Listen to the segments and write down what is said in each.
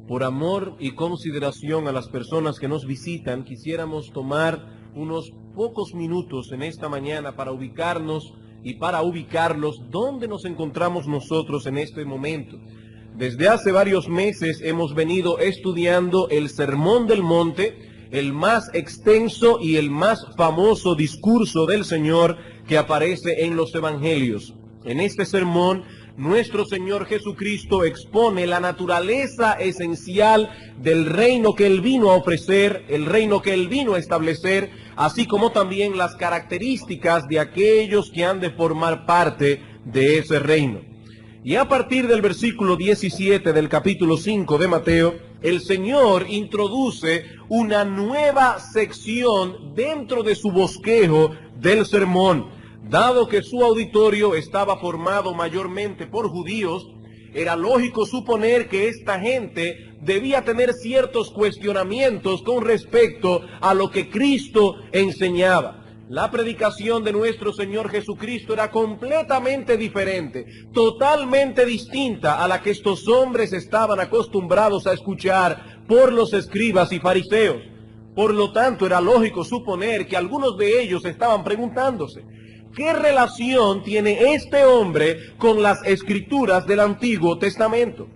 Por amor y consideración a las personas que nos visitan, quisiéramos tomar unos pocos minutos en esta mañana para ubicarnos y para ubicarlos donde nos encontramos nosotros en este momento. Desde hace varios meses hemos venido estudiando el Sermón del Monte, el más extenso y el más famoso discurso del Señor que aparece en los Evangelios. En este sermón, nuestro Señor Jesucristo expone la naturaleza esencial del reino que Él vino a ofrecer, el reino que Él vino a establecer, así como también las características de aquellos que han de formar parte de ese reino. Y a partir del versículo 17 del capítulo 5 de Mateo, el Señor introduce una nueva sección dentro de su bosquejo del sermón. Dado que su auditorio estaba formado mayormente por judíos, era lógico suponer que esta gente debía tener ciertos cuestionamientos con respecto a lo que Cristo enseñaba. La predicación de nuestro Señor Jesucristo era completamente diferente, totalmente distinta a la que estos hombres estaban acostumbrados a escuchar por los escribas y fariseos. Por lo tanto, era lógico suponer que algunos de ellos estaban preguntándose: ¿qué relación tiene este hombre con las escrituras del Antiguo Testamento?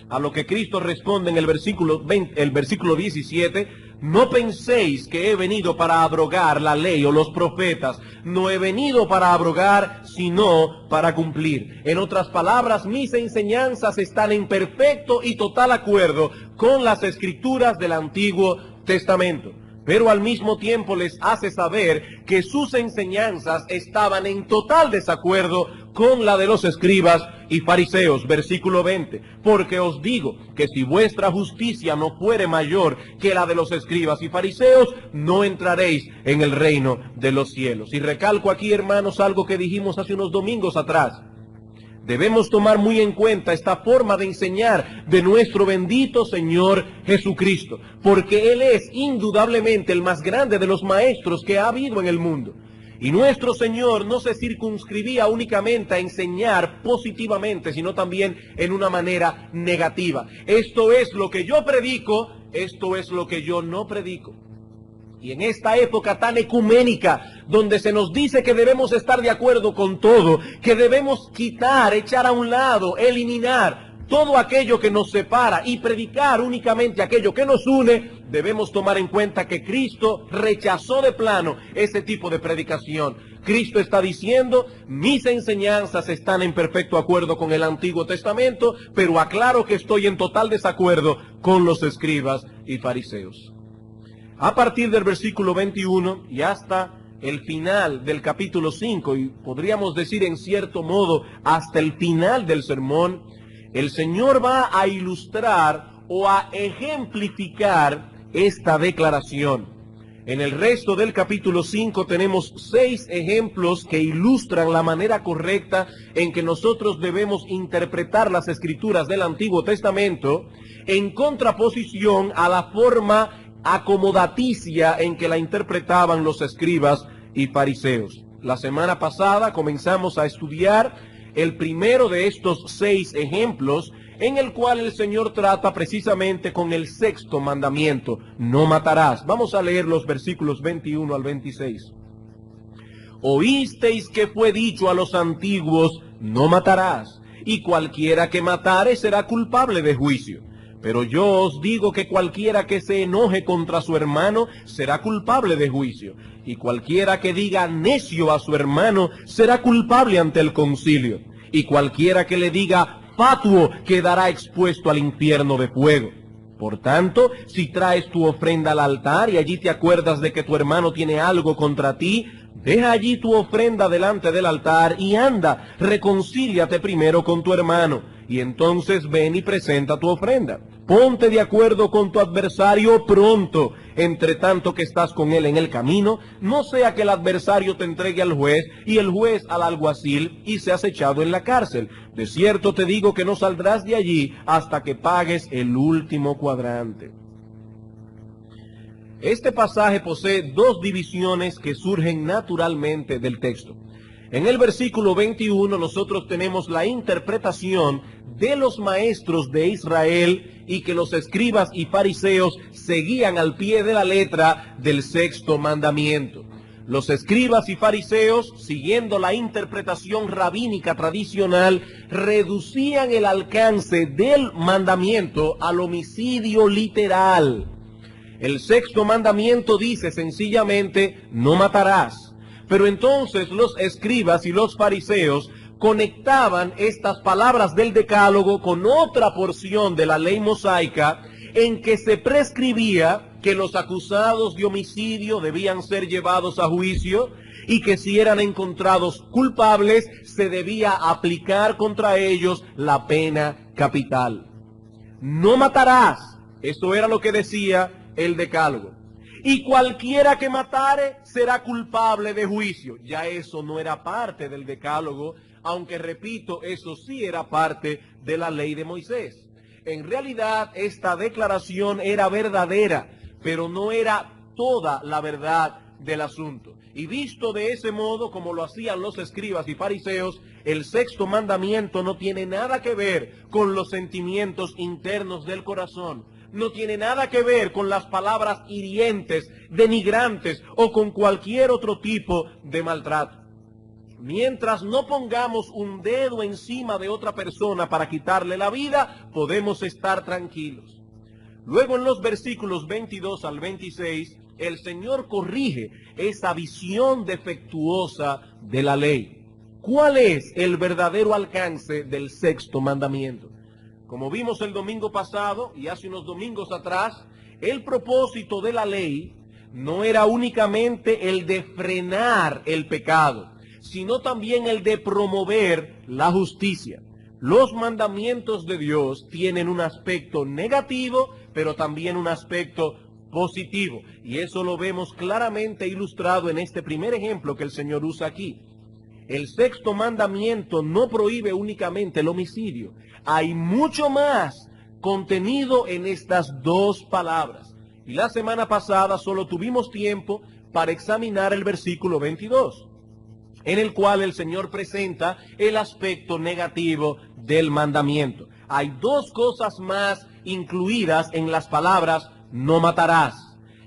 A lo que Cristo responde en el versículo 17, no penséis que he venido para abrogar la ley o los profetas, no he venido para abrogar, sino para cumplir. En otras palabras, mis enseñanzas están en perfecto y total acuerdo con las escrituras del Antiguo Testamento. Pero al mismo tiempo les hace saber que sus enseñanzas estaban en total desacuerdo con la de los escribas y fariseos. Versículo 20, porque os digo que si vuestra justicia no fuere mayor que la de los escribas y fariseos, no entraréis en el reino de los cielos. Y recalco aquí, hermanos, algo que dijimos hace unos domingos atrás. Debemos tomar muy en cuenta esta forma de enseñar de nuestro bendito Señor Jesucristo, porque Él es indudablemente el más grande de los maestros que ha habido en el mundo. Y nuestro Señor no se circunscribía únicamente a enseñar positivamente, sino también en una manera negativa. Esto es lo que yo predico, esto es lo que yo no predico. Y en esta época tan ecuménica, donde se nos dice que debemos estar de acuerdo con todo, que debemos quitar, echar a un lado, eliminar todo aquello que nos separa y predicar únicamente aquello que nos une, debemos tomar en cuenta que Cristo rechazó de plano ese tipo de predicación. Cristo está diciendo: mis enseñanzas están en perfecto acuerdo con el Antiguo Testamento, pero aclaro que estoy en total desacuerdo con los escribas y fariseos. A partir del versículo 21 y hasta el final del capítulo 5, y podríamos decir en cierto modo hasta el final del sermón, el Señor va a ilustrar o a ejemplificar esta declaración. En el resto del capítulo 5 tenemos 6 ejemplos que ilustran la manera correcta en que nosotros debemos interpretar las escrituras del Antiguo Testamento, en contraposición a la forma acomodaticia en que la interpretaban los escribas y fariseos. La semana pasada comenzamos a estudiar el primero de estos 6 ejemplos, en el cual el Señor trata precisamente con el 6º mandamiento: no matarás. Vamos a leer los versículos 21 al 26. Oísteis que fue dicho a los antiguos: no matarás, y cualquiera que matare será culpable de juicio. Pero yo os digo que cualquiera que se enoje contra su hermano será culpable de juicio, y cualquiera que diga necio a su hermano será culpable ante el concilio, y cualquiera que le diga fatuo quedará expuesto al infierno de fuego. Por tanto, si traes tu ofrenda al altar y allí te acuerdas de que tu hermano tiene algo contra ti, deja allí tu ofrenda delante del altar y anda, reconcíliate primero con tu hermano, y entonces ven y presenta tu ofrenda. Ponte de acuerdo con tu adversario pronto, entre tanto que estás con él en el camino, no sea que el adversario te entregue al juez y el juez al alguacil y seas echado en la cárcel. De cierto te digo que no saldrás de allí hasta que pagues el último cuadrante. Este pasaje posee 2 divisiones que surgen naturalmente del texto. En el versículo 21 nosotros tenemos la interpretación de los maestros de Israel y que los escribas y fariseos seguían al pie de la letra del sexto mandamiento. Los escribas y fariseos, siguiendo la interpretación rabínica tradicional, reducían el alcance del mandamiento al homicidio literal. El sexto mandamiento dice sencillamente, no matarás. Pero entonces los escribas y los fariseos conectaban estas palabras del Decálogo con otra porción de la ley mosaica en que se prescribía que los acusados de homicidio debían ser llevados a juicio y que si eran encontrados culpables se debía aplicar contra ellos la pena capital. No matarás, eso era lo que decía el Decálogo. Y cualquiera que matare será culpable de juicio. Ya eso no era parte del Decálogo, aunque repito, eso sí era parte de la ley de Moisés. En realidad esta declaración era verdadera, pero no era toda la verdad del asunto. Y visto de ese modo, como lo hacían los escribas y fariseos, el sexto mandamiento no tiene nada que ver con los sentimientos internos del corazón. No tiene nada que ver con las palabras hirientes, denigrantes o con cualquier otro tipo de maltrato. Mientras no pongamos un dedo encima de otra persona para quitarle la vida, podemos estar tranquilos. Luego en los versículos 22 al 26, el Señor corrige esa visión defectuosa de la ley. ¿Cuál es el verdadero alcance del sexto mandamiento? Como vimos el domingo pasado y hace unos domingos atrás, el propósito de la ley no era únicamente el de frenar el pecado, sino también el de promover la justicia. Los mandamientos de Dios tienen un aspecto negativo, pero también un aspecto positivo. Y eso lo vemos claramente ilustrado en este primer ejemplo que el Señor usa aquí. El sexto mandamiento no prohíbe únicamente el homicidio. Hay mucho más contenido en estas dos palabras. Y la semana pasada solo tuvimos tiempo para examinar el versículo 22, en el cual el Señor presenta el aspecto negativo del mandamiento. Hay dos cosas más incluidas en las palabras no matarás.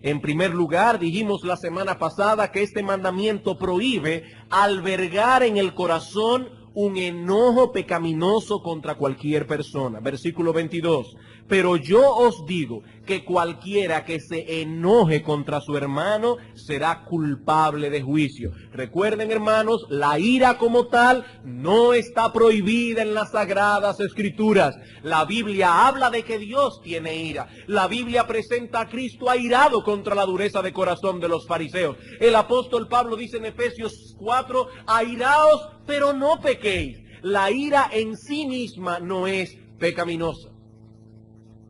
En primer lugar, dijimos la semana pasada que este mandamiento prohíbe albergar en el corazón un enojo pecaminoso contra cualquier persona. Versículo 22. Pero yo os digo que cualquiera que se enoje contra su hermano será culpable de juicio. Recuerden, hermanos, la ira como tal no está prohibida en las Sagradas Escrituras. La Biblia habla de que Dios tiene ira. La Biblia presenta a Cristo airado contra la dureza de corazón de los fariseos. El apóstol Pablo dice en Efesios 4, airaos, pero no pequéis. La ira en sí misma no es pecaminosa.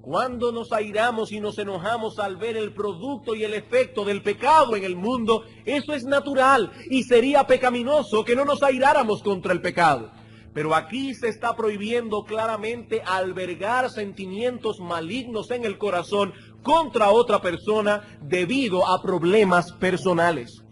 Cuando nos airamos y nos enojamos al ver el producto y el efecto del pecado en el mundo, eso es natural y sería pecaminoso que no nos airáramos contra el pecado. Pero aquí se está prohibiendo claramente albergar sentimientos malignos en el corazón contra otra persona debido a problemas personales.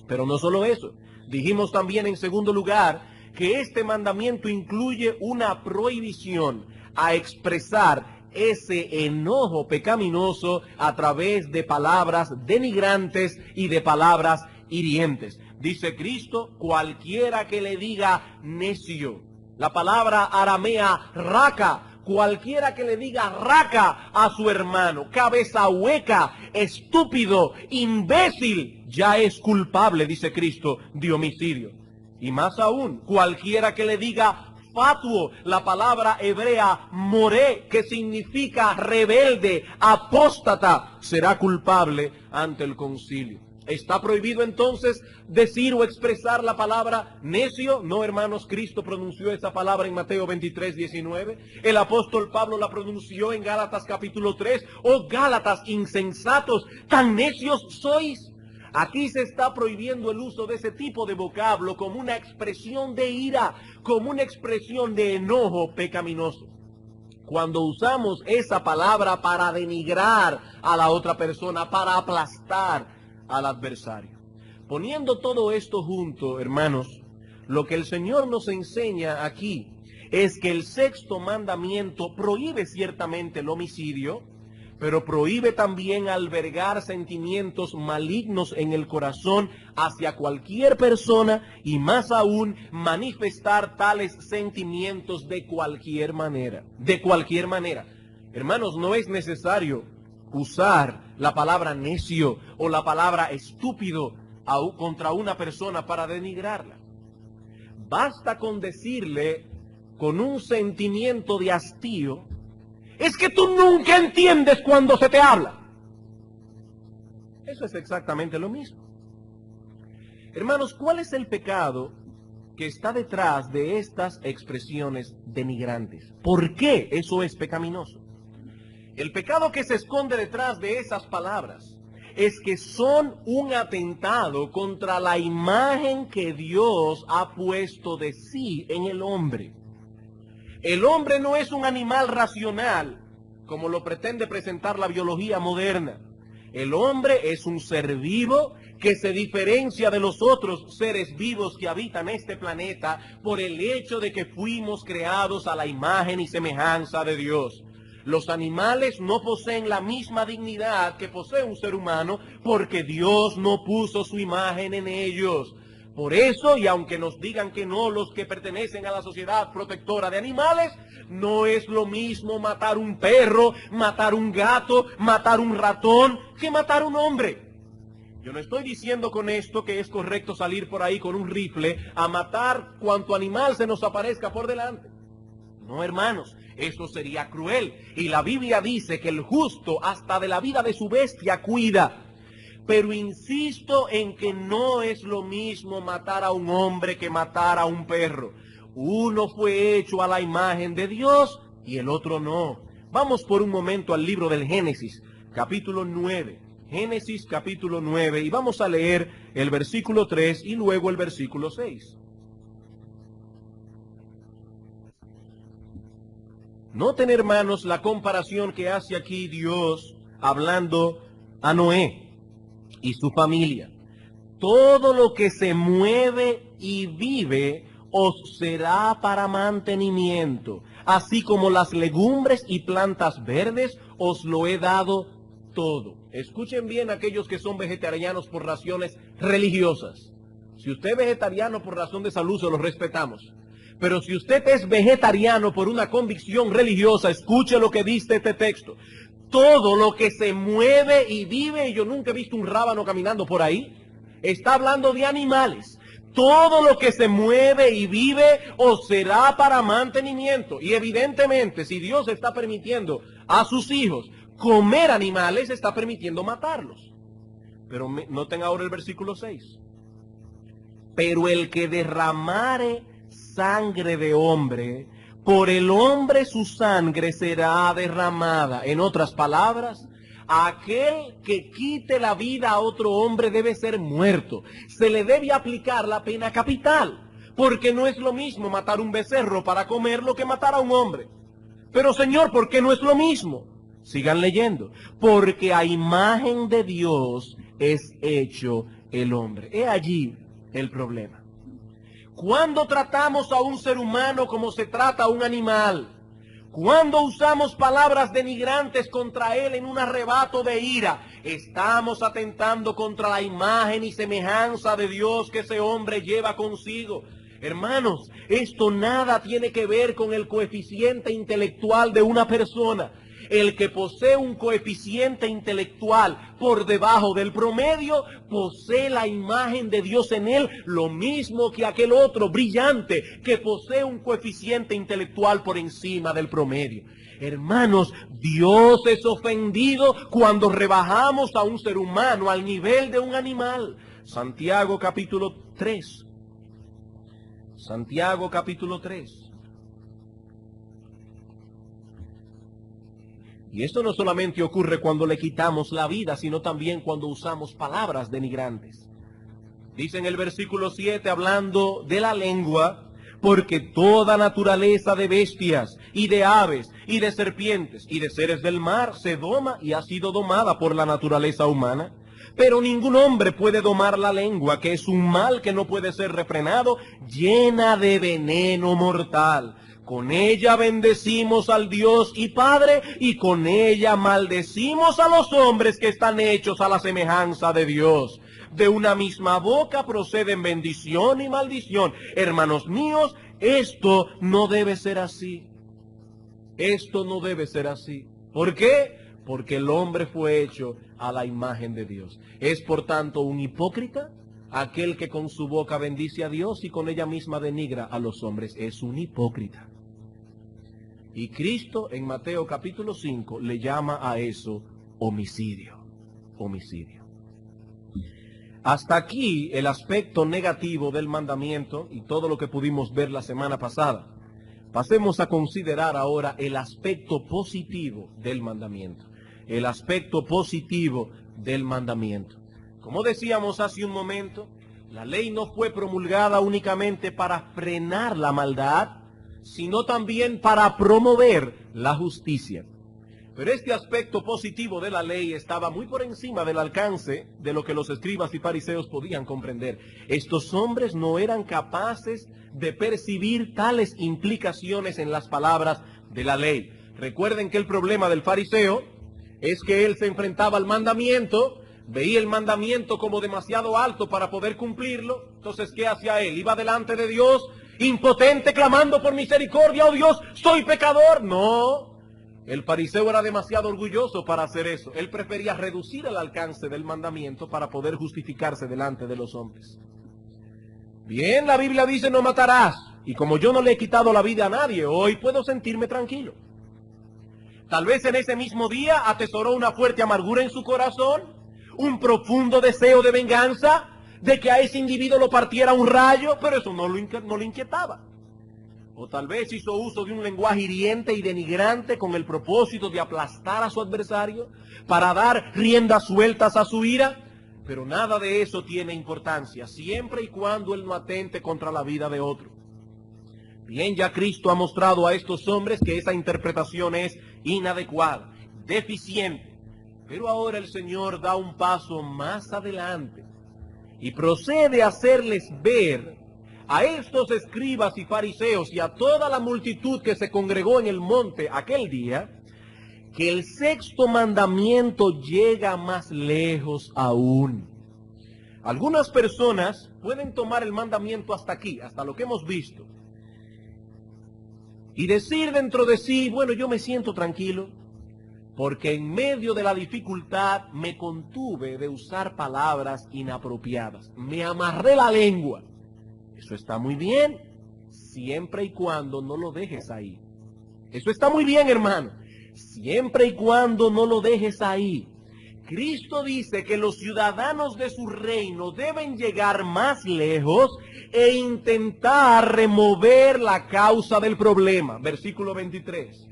Pero no solo eso, dijimos también en segundo lugar que este mandamiento incluye una prohibición a expresar ese enojo pecaminoso a través de palabras denigrantes y de palabras hirientes. Dice Cristo, cualquiera que le diga necio, la palabra aramea raca, cualquiera que le diga raca a su hermano, cabeza hueca, estúpido, imbécil, ya es culpable, dice Cristo, de homicidio. Y más aún, cualquiera que le diga fatuo, la palabra hebrea moré, que significa rebelde, apóstata, será culpable ante el concilio. ¿Está prohibido entonces decir o expresar la palabra necio? No, hermanos, Cristo pronunció esa palabra en Mateo 23, 19. El apóstol Pablo la pronunció en Gálatas capítulo 3. Oh Gálatas insensatos, ¿tan necios sois? Aquí se está prohibiendo el uso de ese tipo de vocablo como una expresión de ira, como una expresión de enojo pecaminoso. Cuando usamos esa palabra para denigrar a la otra persona, para aplastar al adversario. Poniendo todo esto junto, hermanos, lo que el Señor nos enseña aquí es que el sexto mandamiento prohíbe ciertamente el homicidio, pero prohíbe también albergar sentimientos malignos en el corazón hacia cualquier persona y más aún manifestar tales sentimientos de cualquier manera. De cualquier manera. Hermanos, no es necesario usar la palabra necio o la palabra estúpido contra una persona para denigrarla. Basta con decirle con un sentimiento de hastío: es que tú nunca entiendes cuando se te habla. Eso es exactamente lo mismo. Hermanos, ¿cuál es el pecado que está detrás de estas expresiones denigrantes? ¿Por qué eso es pecaminoso? El pecado que se esconde detrás de esas palabras es que son un atentado contra la imagen que Dios ha puesto de sí en el hombre. El hombre no es un animal racional, como lo pretende presentar la biología moderna. El hombre es un ser vivo que se diferencia de los otros seres vivos que habitan este planeta por el hecho de que fuimos creados a la imagen y semejanza de Dios. Los animales no poseen la misma dignidad que posee un ser humano porque Dios no puso su imagen en ellos. Por eso, y aunque nos digan que no los que pertenecen a la sociedad protectora de animales, no es lo mismo matar un perro, matar un gato, matar un ratón, que matar un hombre. Yo no estoy diciendo con esto que es correcto salir por ahí con un rifle a matar cuanto animal se nos aparezca por delante. No, hermanos, eso sería cruel. Y la Biblia dice que el justo hasta de la vida de su bestia cuida. Pero insisto en que no es lo mismo matar a un hombre que matar a un perro. Uno fue hecho a la imagen de Dios y el otro no. Vamos por un momento al libro del Génesis, capítulo 9. Génesis, capítulo 9, y vamos a leer el versículo 3 y luego el versículo 6. Noten, hermanos, la comparación que hace aquí Dios hablando a Noé y su familia. Todo lo que se mueve y vive os será para mantenimiento, así como las legumbres y plantas verdes os lo he dado todo. Escuchen bien aquellos que son vegetarianos por razones religiosas. Si usted es vegetariano por razón de salud, se lo respetamos. Pero si usted es vegetariano por una convicción religiosa, escuche lo que dice este texto. Todo lo que se mueve y vive, y yo nunca he visto un rábano caminando por ahí, está hablando de animales. Todo lo que se mueve y vive os será para mantenimiento. Y evidentemente, si Dios está permitiendo a sus hijos comer animales, está permitiendo matarlos. Pero noten ahora el versículo 6. Pero el que derramare sangre de hombre, por el hombre su sangre será derramada. En otras palabras, aquel que quite la vida a otro hombre debe ser muerto. Se le debe aplicar la pena capital, porque no es lo mismo matar un becerro para comerlo que matar a un hombre. Pero Señor, ¿por qué no es lo mismo? Sigan leyendo. Porque a imagen de Dios es hecho el hombre. He allí el problema. Cuando tratamos a un ser humano como se trata a un animal, cuando usamos palabras denigrantes contra él en un arrebato de ira, estamos atentando contra la imagen y semejanza de Dios que ese hombre lleva consigo. Hermanos, esto nada tiene que ver con el coeficiente intelectual de una persona. El que posee un coeficiente intelectual por debajo del promedio, posee la imagen de Dios en él, lo mismo que aquel otro brillante que posee un coeficiente intelectual por encima del promedio. Hermanos, Dios es ofendido cuando rebajamos a un ser humano al nivel de un animal. Santiago capítulo 3. Santiago capítulo 3. Y esto no solamente ocurre cuando le quitamos la vida, sino también cuando usamos palabras denigrantes. Dice en el versículo 7, hablando de la lengua, porque toda naturaleza de bestias y de aves y de serpientes y de seres del mar se doma y ha sido domada por la naturaleza humana. Pero ningún hombre puede domar la lengua, que es un mal que no puede ser refrenado, llena de veneno mortal. Con ella bendecimos al Dios y Padre, y con ella maldecimos a los hombres que están hechos a la semejanza de Dios. De una misma boca proceden bendición y maldición. Hermanos míos, esto no debe ser así. Esto no debe ser así. ¿Por qué? Porque el hombre fue hecho a la imagen de Dios. Es por tanto un hipócrita aquel que con su boca bendice a Dios y con ella misma denigra a los hombres. Es un hipócrita. Y Cristo en Mateo capítulo 5 le llama a eso homicidio. Homicidio. Hasta aquí el aspecto negativo del mandamiento y todo lo que pudimos ver la semana pasada. Pasemos a considerar ahora el aspecto positivo del mandamiento. El aspecto positivo del mandamiento. Como decíamos hace un momento, la ley no fue promulgada únicamente para frenar la maldad, sino también para promover la justicia. Pero este aspecto positivo de la ley estaba muy por encima del alcance de lo que los escribas y fariseos podían comprender. Estos hombres no eran capaces de percibir tales implicaciones en las palabras de la ley. Recuerden que el problema del fariseo es que él se enfrentaba al mandamiento, veía el mandamiento como demasiado alto para poder cumplirlo. Entonces, ¿qué hacía él? Iba delante de Dios, impotente, clamando por misericordia. ¡Oh Dios, soy pecador! No. El fariseo era demasiado orgulloso para hacer eso. Él prefería reducir el alcance del mandamiento para poder justificarse delante de los hombres. Bien, la Biblia dice no matarás. Y como yo no le he quitado la vida a nadie, hoy puedo sentirme tranquilo. Tal vez en ese mismo día atesoró una fuerte amargura en su corazón, un profundo deseo de venganza, de que a ese individuo lo partiera un rayo, pero eso no lo inquietaba. O tal vez hizo uso de un lenguaje hiriente y denigrante con el propósito de aplastar a su adversario, para dar riendas sueltas a su ira, pero nada de eso tiene importancia, siempre y cuando él no atente contra la vida de otro. Bien, ya Cristo ha mostrado a estos hombres que esa interpretación es inadecuada, deficiente, pero ahora el Señor da un paso más adelante y procede a hacerles ver a estos escribas y fariseos y a toda la multitud que se congregó en el monte aquel día, que el sexto mandamiento llega más lejos aún. Algunas personas pueden tomar el mandamiento hasta aquí, hasta lo que hemos visto, y decir dentro de sí, bueno, yo me siento tranquilo, porque en medio de la dificultad me contuve de usar palabras inapropiadas, me amarré la lengua. Eso está muy bien, siempre y cuando no lo dejes ahí. Eso está muy bien, hermano, siempre y cuando no lo dejes ahí. Cristo dice que los ciudadanos de su reino deben llegar más lejos e intentar remover la causa del problema. Versículo 23.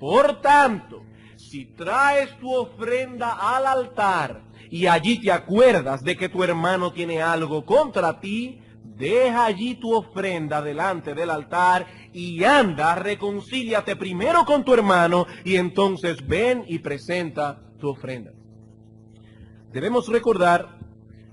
Por tanto, si traes tu ofrenda al altar y allí te acuerdas de que tu hermano tiene algo contra ti, deja allí tu ofrenda delante del altar y anda, reconcíliate primero con tu hermano y entonces ven y presenta tu ofrenda. Debemos recordar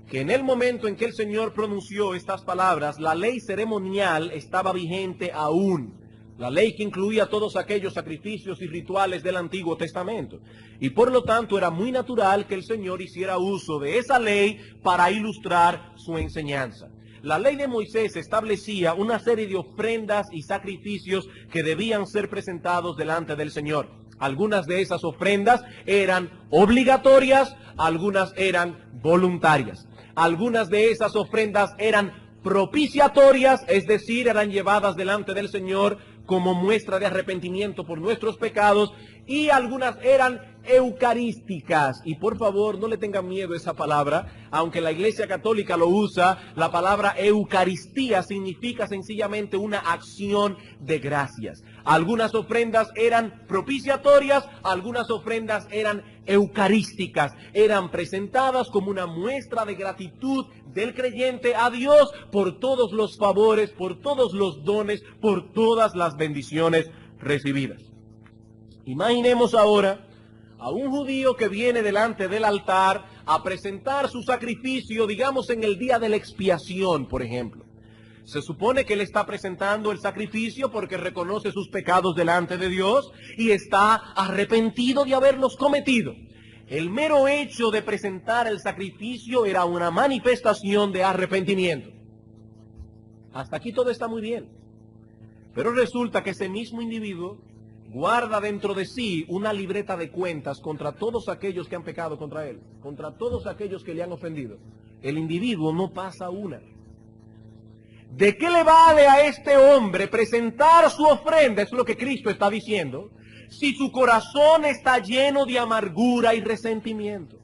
que en el momento en que el Señor pronunció estas palabras, la ley ceremonial estaba vigente aún. La ley que incluía todos aquellos sacrificios y rituales del Antiguo Testamento. Y por lo tanto era muy natural que el Señor hiciera uso de esa ley para ilustrar su enseñanza. La ley de Moisés establecía una serie de ofrendas y sacrificios que debían ser presentados delante del Señor. Algunas de esas ofrendas eran obligatorias, algunas eran voluntarias. Algunas de esas ofrendas eran propiciatorias, es decir, eran llevadas delante del Señor como muestra de arrepentimiento por nuestros pecados, y algunas eran eucarísticas. Y por favor, no le tengan miedo a esa palabra, aunque la Iglesia Católica lo usa. La palabra Eucaristía significa sencillamente una acción de gracias. Algunas ofrendas eran propiciatorias, algunas ofrendas eran eucarísticas, eran presentadas como una muestra de gratitud del creyente a Dios por todos los favores, por todos los dones, por todas las bendiciones recibidas. Imaginemos ahora a un judío que viene delante del altar a presentar su sacrificio, digamos en el día de la expiación, por ejemplo. Se supone que él está presentando el sacrificio porque reconoce sus pecados delante de Dios y está arrepentido de haberlos cometido. El mero hecho de presentar el sacrificio era una manifestación de arrepentimiento. Hasta aquí todo está muy bien. Pero resulta que ese mismo individuo guarda dentro de sí una libreta de cuentas contra todos aquellos que han pecado contra él, contra todos aquellos que le han ofendido. El individuo no pasa una. ¿De qué le vale a este hombre presentar su ofrenda? Es lo que Cristo está diciendo. Si su corazón está lleno de amargura y resentimiento.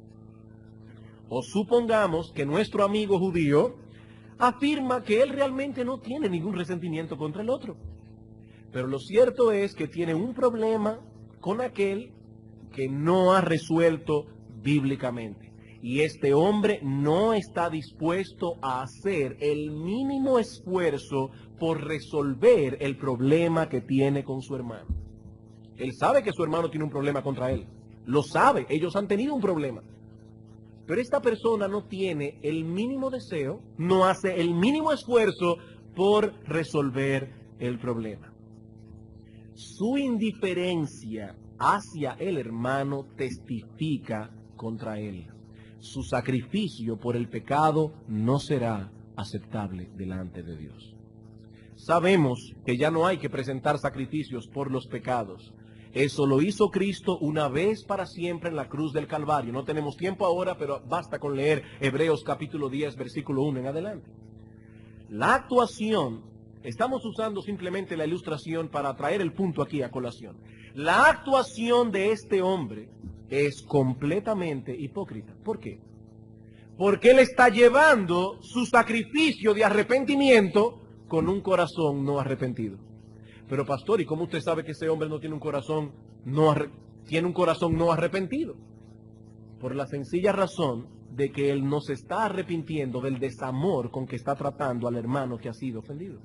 O supongamos que nuestro amigo judío afirma que él realmente no tiene ningún resentimiento contra el otro. Pero lo cierto es que tiene un problema con aquel que no ha resuelto bíblicamente. Y este hombre no está dispuesto a hacer el mínimo esfuerzo por resolver el problema que tiene con su hermano. Él sabe que su hermano tiene un problema contra él. Lo sabe, ellos han tenido un problema. Pero esta persona no tiene el mínimo deseo, no hace el mínimo esfuerzo por resolver el problema. Su indiferencia hacia el hermano testifica contra él. Su sacrificio por el pecado no será aceptable delante de Dios. Sabemos que ya no hay que presentar sacrificios por los pecados. Eso lo hizo Cristo una vez para siempre en la cruz del Calvario. No tenemos tiempo ahora, pero basta con leer Hebreos capítulo 10, versículo 1 en adelante. La actuación, estamos usando simplemente la ilustración para traer el punto aquí a colación. La actuación de este hombre es completamente hipócrita. ¿Por qué? Porque él está llevando su sacrificio de arrepentimiento con un corazón no arrepentido. Pero pastor, ¿y cómo usted sabe que ese hombre no tiene un corazón tiene un corazón no arrepentido? Por la sencilla razón de que él no se está arrepintiendo del desamor con que está tratando al hermano que ha sido ofendido.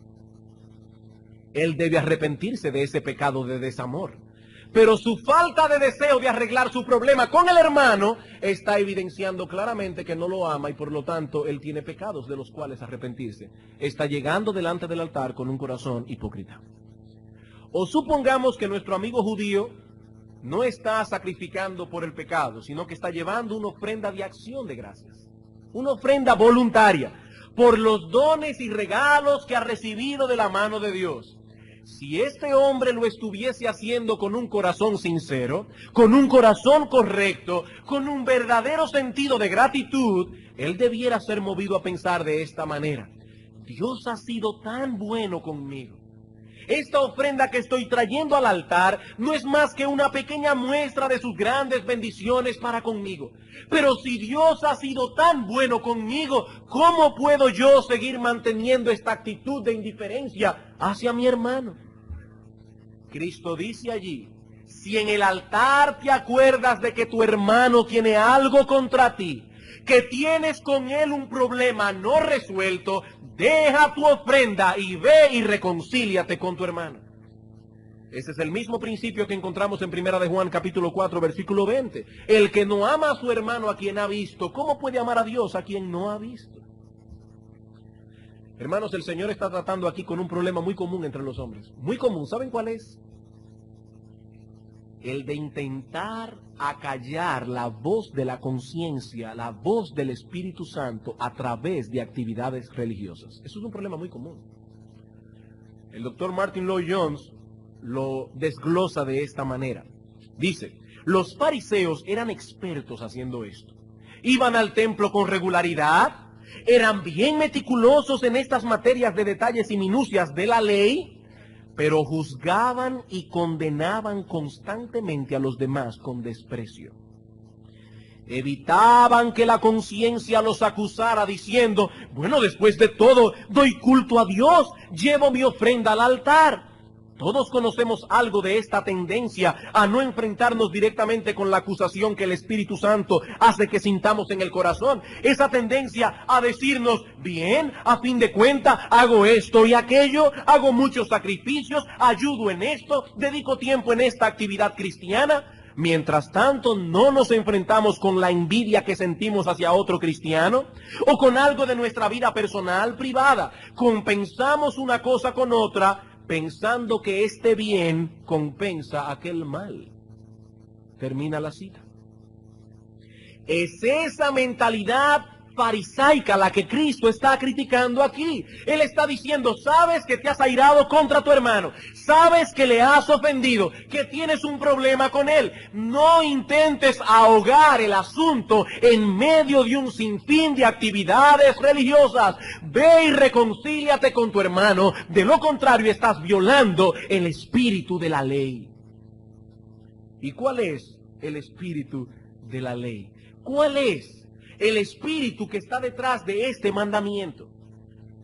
Él debe arrepentirse de ese pecado de desamor. Pero su falta de deseo de arreglar su problema con el hermano está evidenciando claramente que no lo ama y por lo tanto él tiene pecados de los cuales arrepentirse. Está llegando delante del altar con un corazón hipócrita. O supongamos que nuestro amigo judío no está sacrificando por el pecado, sino que está llevando una ofrenda de acción de gracias. Una ofrenda voluntaria por los dones y regalos que ha recibido de la mano de Dios. Si este hombre lo estuviese haciendo con un corazón sincero, con un corazón correcto, con un verdadero sentido de gratitud, él debiera ser movido a pensar de esta manera: Dios ha sido tan bueno conmigo. Esta ofrenda que estoy trayendo al altar no es más que una pequeña muestra de sus grandes bendiciones para conmigo. Pero si Dios ha sido tan bueno conmigo, ¿cómo puedo yo seguir manteniendo esta actitud de indiferencia hacia mi hermano? Cristo dice allí: si en el altar te acuerdas de que tu hermano tiene algo contra ti, que tienes con él un problema no resuelto, deja tu ofrenda y ve y reconcíliate con tu hermano. Ese es el mismo principio que encontramos en Primera de Juan capítulo 4 versículo 20. El que no ama a su hermano a quien ha visto, ¿cómo puede amar a Dios a quien no ha visto? Hermanos, el Señor está tratando aquí con un problema muy común entre los hombres. Muy común. ¿Saben cuál es? El de intentar acallar la voz de la conciencia, la voz del Espíritu Santo a través de actividades religiosas. Eso es un problema muy común. El doctor Martin Lloyd-Jones lo desglosa de esta manera. Dice: los fariseos eran expertos haciendo esto. Iban al templo con regularidad, eran bien meticulosos en estas materias de detalles y minucias de la ley, pero juzgaban y condenaban constantemente a los demás con desprecio. Evitaban que la conciencia los acusara diciendo: bueno, después de todo, doy culto a Dios, llevo mi ofrenda al altar. Todos conocemos algo de esta tendencia a no enfrentarnos directamente con la acusación que el Espíritu Santo hace que sintamos en el corazón. Esa tendencia a decirnos: bien, a fin de cuentas, hago esto y aquello, hago muchos sacrificios, ayudo en esto, dedico tiempo en esta actividad cristiana. Mientras tanto, no nos enfrentamos con la envidia que sentimos hacia otro cristiano o con algo de nuestra vida personal, privada. Compensamos una cosa con otra pensando que este bien compensa aquel mal. Termina la cita. Es esa mentalidad farisaica la que Cristo está criticando aquí. Él está diciendo, sabes que te has airado contra tu hermano, sabes que le has ofendido, que tienes un problema con él. No intentes ahogar el asunto en medio de un sinfín de actividades religiosas. Ve y reconcíliate con tu hermano, de lo contrario estás violando el espíritu de la ley. ¿Y cuál es el espíritu de la ley? ¿Cuál es el espíritu que está detrás de este mandamiento?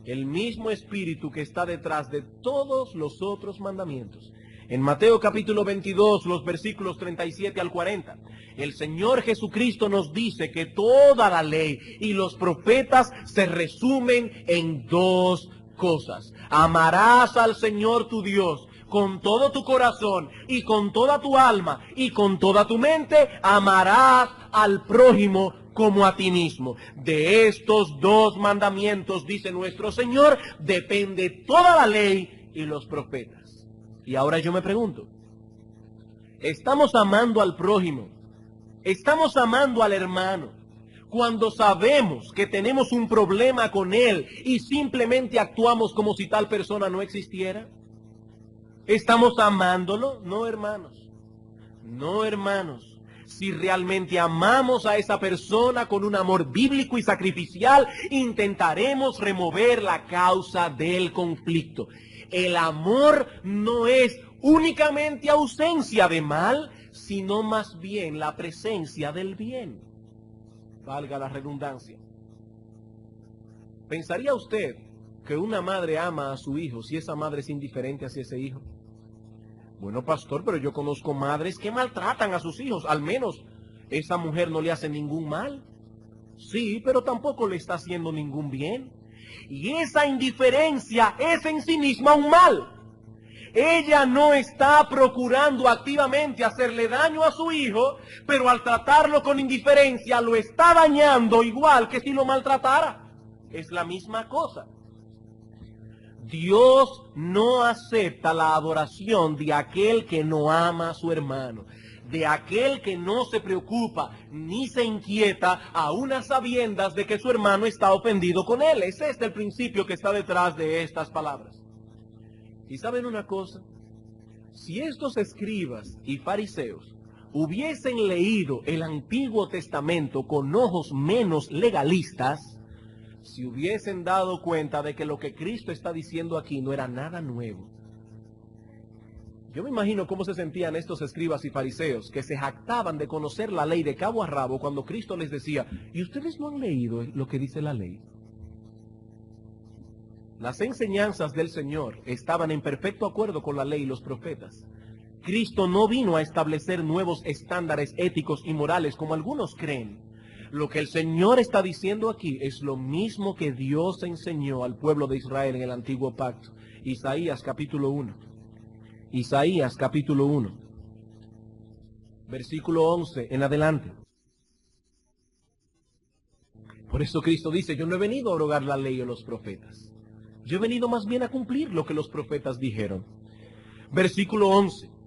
El mismo espíritu que está detrás de todos los otros mandamientos. En Mateo capítulo 22, los versículos 37 al 40, el Señor Jesucristo nos dice que toda la ley y los profetas se resumen en dos cosas. Amarás al Señor tu Dios con todo tu corazón y con toda tu alma y con toda tu mente. Amarás al prójimo como a ti mismo. De estos dos mandamientos, dice nuestro Señor, depende toda la ley y los profetas. Y ahora yo me pregunto, ¿estamos amando al prójimo? ¿Estamos amando al hermano cuando sabemos que tenemos un problema con él y simplemente actuamos como si tal persona no existiera? ¿Estamos amándolo? No, hermanos. No, hermanos. Si realmente amamos a esa persona con un amor bíblico y sacrificial, intentaremos remover la causa del conflicto. El amor no es únicamente ausencia de mal, sino más bien la presencia del bien. Valga la redundancia. ¿Pensaría usted que una madre ama a su hijo si esa madre es indiferente hacia ese hijo? Bueno, pastor, pero yo conozco madres que maltratan a sus hijos. Al menos esa mujer no le hace ningún mal. Sí, pero tampoco le está haciendo ningún bien. Y esa indiferencia es en sí misma un mal. Ella no está procurando activamente hacerle daño a su hijo, pero al tratarlo con indiferencia lo está dañando igual que si lo maltratara. Es la misma cosa. Dios no acepta la adoración de aquel que no ama a su hermano, de aquel que no se preocupa ni se inquieta aún a sabiendas de que su hermano está ofendido con él. Ese es el principio que está detrás de estas palabras. ¿Y saben una cosa? Si estos escribas y fariseos hubiesen leído el Antiguo Testamento con ojos menos legalistas, si hubiesen dado cuenta de que lo que Cristo está diciendo aquí no era nada nuevo. Yo me imagino cómo se sentían estos escribas y fariseos que se jactaban de conocer la ley de cabo a rabo cuando Cristo les decía, ¿y ustedes no han leído lo que dice la ley? Las enseñanzas del Señor estaban en perfecto acuerdo con la ley y los profetas. Cristo no vino a establecer nuevos estándares éticos y morales como algunos creen. Lo que el Señor está diciendo aquí es lo mismo que Dios enseñó al pueblo de Israel en el Antiguo Pacto. Isaías capítulo 1. Isaías capítulo 1. Versículo 11 en adelante. Por eso Cristo dice, yo no he venido a abrogar la ley o los profetas. Yo he venido más bien a cumplir lo que los profetas dijeron. Versículo 11.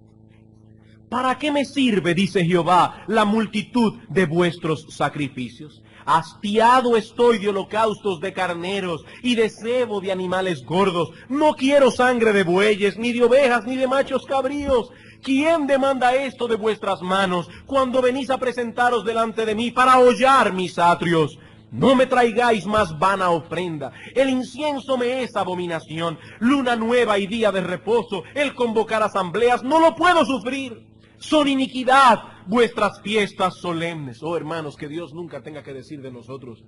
¿Para qué me sirve, dice Jehová, la multitud de vuestros sacrificios? Hastiado estoy de holocaustos de carneros y de cebo de animales gordos. No quiero sangre de bueyes, ni de ovejas, ni de machos cabríos. ¿Quién demanda esto de vuestras manos cuando venís a presentaros delante de mí para hollar mis atrios? No me traigáis más vana ofrenda. El incienso me es abominación. Luna nueva y día de reposo, el convocar asambleas, no lo puedo sufrir. Son iniquidad vuestras fiestas solemnes. Oh, hermanos, que Dios nunca tenga que decir de nosotros,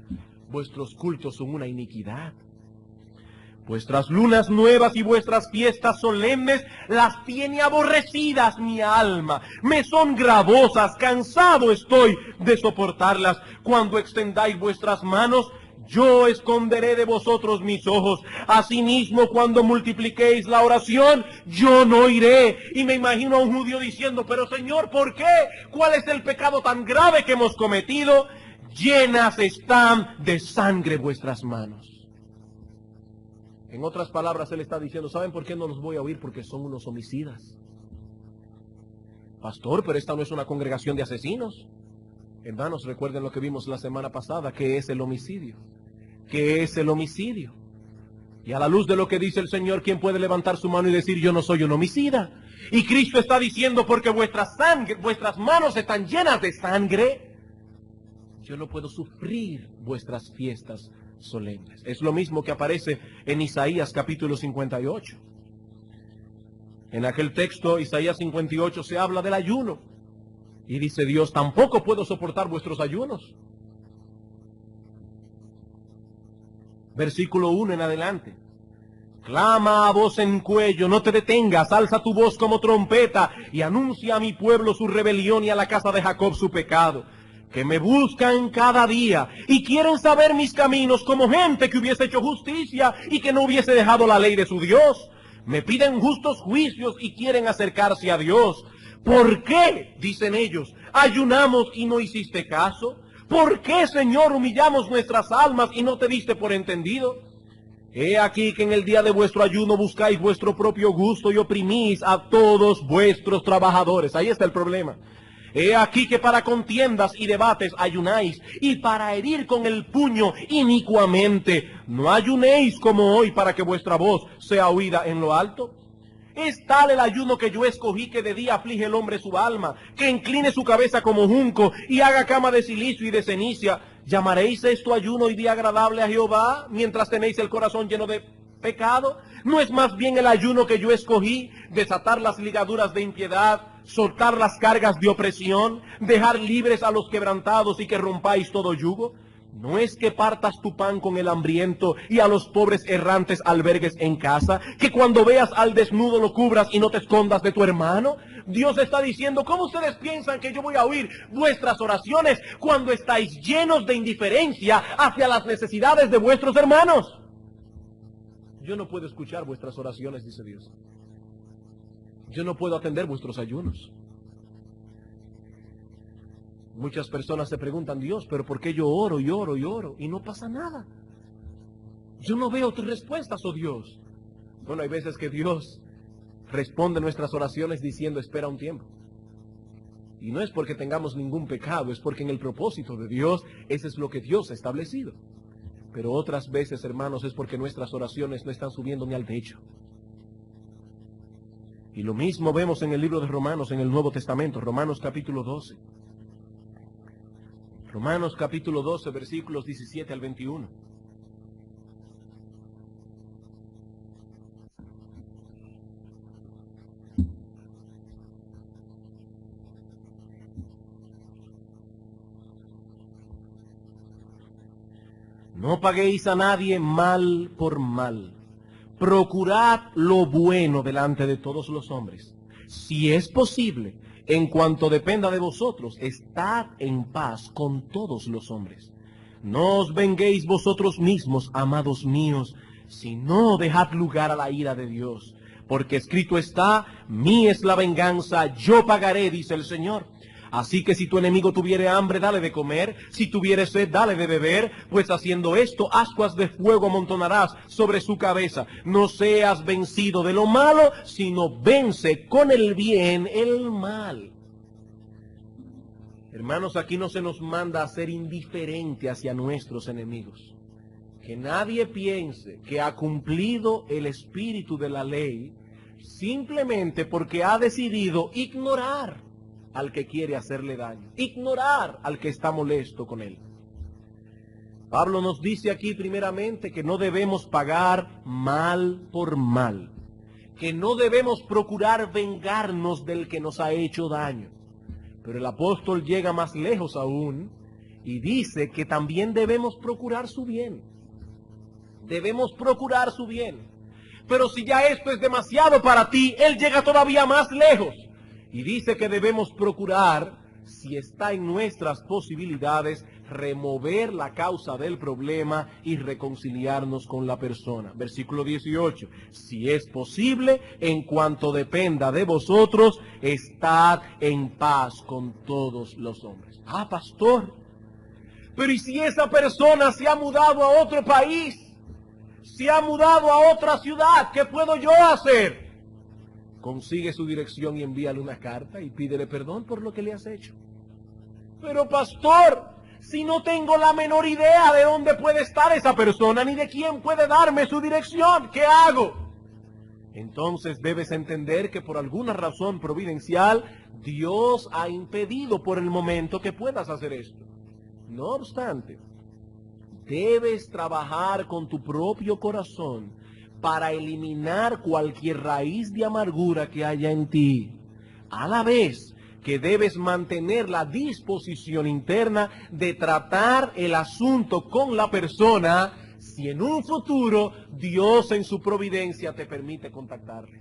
vuestros cultos son una iniquidad. Vuestras lunas nuevas y vuestras fiestas solemnes las tiene aborrecidas mi alma. Me son gravosas, cansado estoy de soportarlas. Cuando extendáis vuestras manos, yo esconderé de vosotros mis ojos. Asimismo, cuando multipliquéis la oración, yo no iré. Y me imagino a un judío diciendo, pero Señor, ¿por qué? ¿Cuál es el pecado tan grave que hemos cometido? Llenas están de sangre vuestras manos. En otras palabras, él está diciendo, ¿saben por qué no los voy a oír? Porque son unos homicidas. Pastor, pero esta no es una congregación de asesinos. Hermanos, recuerden lo que vimos la semana pasada, ¿qué es el homicidio? ¿Qué es el homicidio? Y a la luz de lo que dice el Señor, ¿quién puede levantar su mano y decir, yo no soy un homicida? Y Cristo está diciendo, porque vuestras manos están llenas de sangre, yo no puedo sufrir vuestras fiestas solemnes. Es lo mismo que aparece en Isaías capítulo 58. En aquel texto, Isaías 58, se habla del ayuno. Y dice Dios, tampoco puedo soportar vuestros ayunos. Versículo 1 en adelante. Clama a voz en cuello, no te detengas, alza tu voz como trompeta y anuncia a mi pueblo su rebelión y a la casa de Jacob su pecado. Que me buscan cada día y quieren saber mis caminos como gente que hubiese hecho justicia y que no hubiese dejado la ley de su Dios. Me piden justos juicios y quieren acercarse a Dios. ¿Por qué? Dicen ellos, ayunamos y no hiciste caso. ¿Por qué, Señor, humillamos nuestras almas y no te diste por entendido? He aquí que en el día de vuestro ayuno buscáis vuestro propio gusto y oprimís a todos vuestros trabajadores. Ahí está el problema. He aquí que para contiendas y debates ayunáis, y para herir con el puño inicuamente. No ayunéis como hoy para que vuestra voz sea oída en lo alto. Es tal el ayuno que yo escogí, que de día aflige el hombre su alma, que incline su cabeza como junco y haga cama de silicio y de cenicia. ¿Llamaréis esto ayuno y día agradable a Jehová, mientras tenéis el corazón lleno de pecado? ¿No es más bien el ayuno que yo escogí, desatar las ligaduras de impiedad, soltar las cargas de opresión, dejar libres a los quebrantados y que rompáis todo yugo? ¿No es que partas tu pan con el hambriento y a los pobres errantes albergues en casa? ¿Que cuando veas al desnudo lo cubras y no te escondas de tu hermano? Dios está diciendo, ¿cómo ustedes piensan que yo voy a oír vuestras oraciones cuando estáis llenos de indiferencia hacia las necesidades de vuestros hermanos? Yo no puedo escuchar vuestras oraciones, dice Dios. Yo no puedo atender vuestros ayunos. Muchas personas se preguntan, Dios, pero ¿por qué yo oro y oro y oro y no pasa nada? Yo no veo tus respuestas, oh Dios. Bueno, hay veces que Dios responde nuestras oraciones diciendo, espera un tiempo. Y no es porque tengamos ningún pecado, es porque en el propósito de Dios, ese es lo que Dios ha establecido. Pero otras veces, hermanos, es porque nuestras oraciones no están subiendo ni al techo. Y lo mismo vemos en el libro de Romanos, en el Nuevo Testamento, Romanos capítulo 12. Romanos capítulo 12, versículos 17 al 21. No paguéis a nadie mal por mal. Procurad lo bueno delante de todos los hombres. Si es posible, en cuanto dependa de vosotros, estad en paz con todos los hombres. No os venguéis vosotros mismos, amados míos, sino dejad lugar a la ira de Dios. Porque escrito está, mí es la venganza, yo pagaré, dice el Señor. Así que si tu enemigo tuviere hambre, dale de comer, si tuviere sed, dale de beber, pues haciendo esto, ascuas de fuego amontonarás sobre su cabeza. No seas vencido de lo malo, sino vence con el bien el mal. Hermanos, aquí no se nos manda a ser indiferente hacia nuestros enemigos. Que nadie piense que ha cumplido el espíritu de la ley simplemente porque ha decidido ignorar al que quiere hacerle daño, ignorar al que está molesto con él. Pablo nos dice aquí primeramente que no debemos pagar mal por mal, que no debemos procurar vengarnos del que nos ha hecho daño. Pero el apóstol llega más lejos aún y dice que también debemos procurar su bien. Debemos procurar su bien. Pero si ya esto es demasiado para ti, él llega todavía más lejos. Y dice que debemos procurar, si está en nuestras posibilidades, remover la causa del problema y reconciliarnos con la persona. Versículo 18. Si es posible, en cuanto dependa de vosotros, estad en paz con todos los hombres. Ah, pastor, pero ¿y si esa persona se ha mudado a otro país? Se ha mudado a otra ciudad, ¿qué puedo yo hacer? Consigue su dirección y envíale una carta y pídele perdón por lo que le has hecho. Pero pastor, si no tengo la menor idea de dónde puede estar esa persona, ni de quién puede darme su dirección, ¿qué hago? Entonces debes entender que por alguna razón providencial, Dios ha impedido por el momento que puedas hacer esto. No obstante, debes trabajar con tu propio corazón para eliminar cualquier raíz de amargura que haya en ti, a la vez que debes mantener la disposición interna de tratar el asunto con la persona si en un futuro Dios en su providencia te permite contactarle.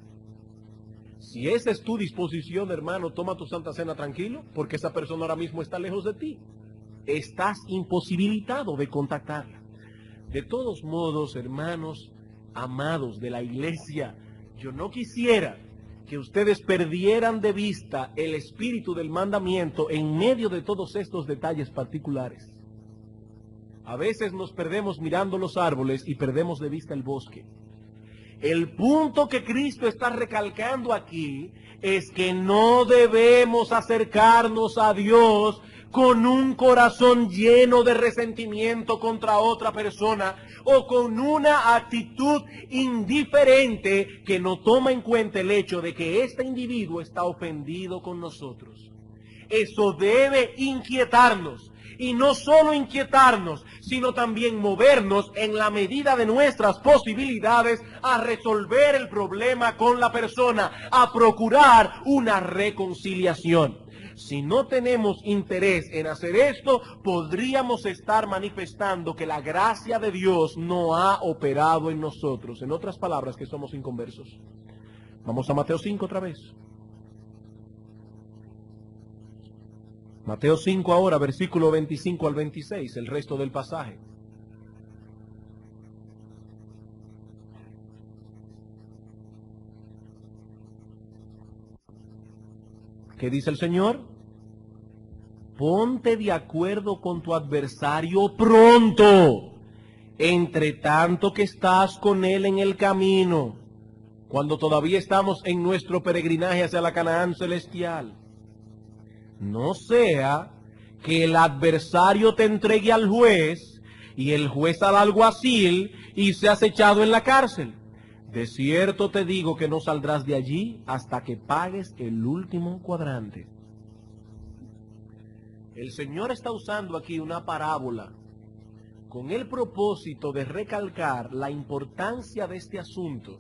Si esa es tu disposición, hermano, toma tu Santa Cena tranquilo, porque esa persona ahora mismo está lejos de ti. Estás imposibilitado de contactarla. De todos modos, hermanos amados de la iglesia, yo no quisiera que ustedes perdieran de vista el espíritu del mandamiento en medio de todos estos detalles particulares. A veces nos perdemos mirando los árboles y perdemos de vista el bosque. El punto que Cristo está recalcando aquí es que no debemos acercarnos a Dios con un corazón lleno de resentimiento contra otra persona o con una actitud indiferente que no toma en cuenta el hecho de que este individuo está ofendido con nosotros. Eso debe inquietarnos. Y no solo inquietarnos, sino también movernos en la medida de nuestras posibilidades a resolver el problema con la persona, a procurar una reconciliación. Si no tenemos interés en hacer esto, podríamos estar manifestando que la gracia de Dios no ha operado en nosotros. En otras palabras, que somos inconversos. Vamos a Mateo 5 otra vez. Mateo 5 ahora, versículo 25 al 26, el resto del pasaje. ¿Qué dice el Señor? Ponte de acuerdo con tu adversario pronto, entre tanto que estás con él en el camino, cuando todavía estamos en nuestro peregrinaje hacia la Canaán celestial. No sea que el adversario te entregue al juez y el juez al alguacil y seas echado en la cárcel. De cierto te digo que no saldrás de allí hasta que pagues el último cuadrante. El Señor está usando aquí una parábola con el propósito de recalcar la importancia de este asunto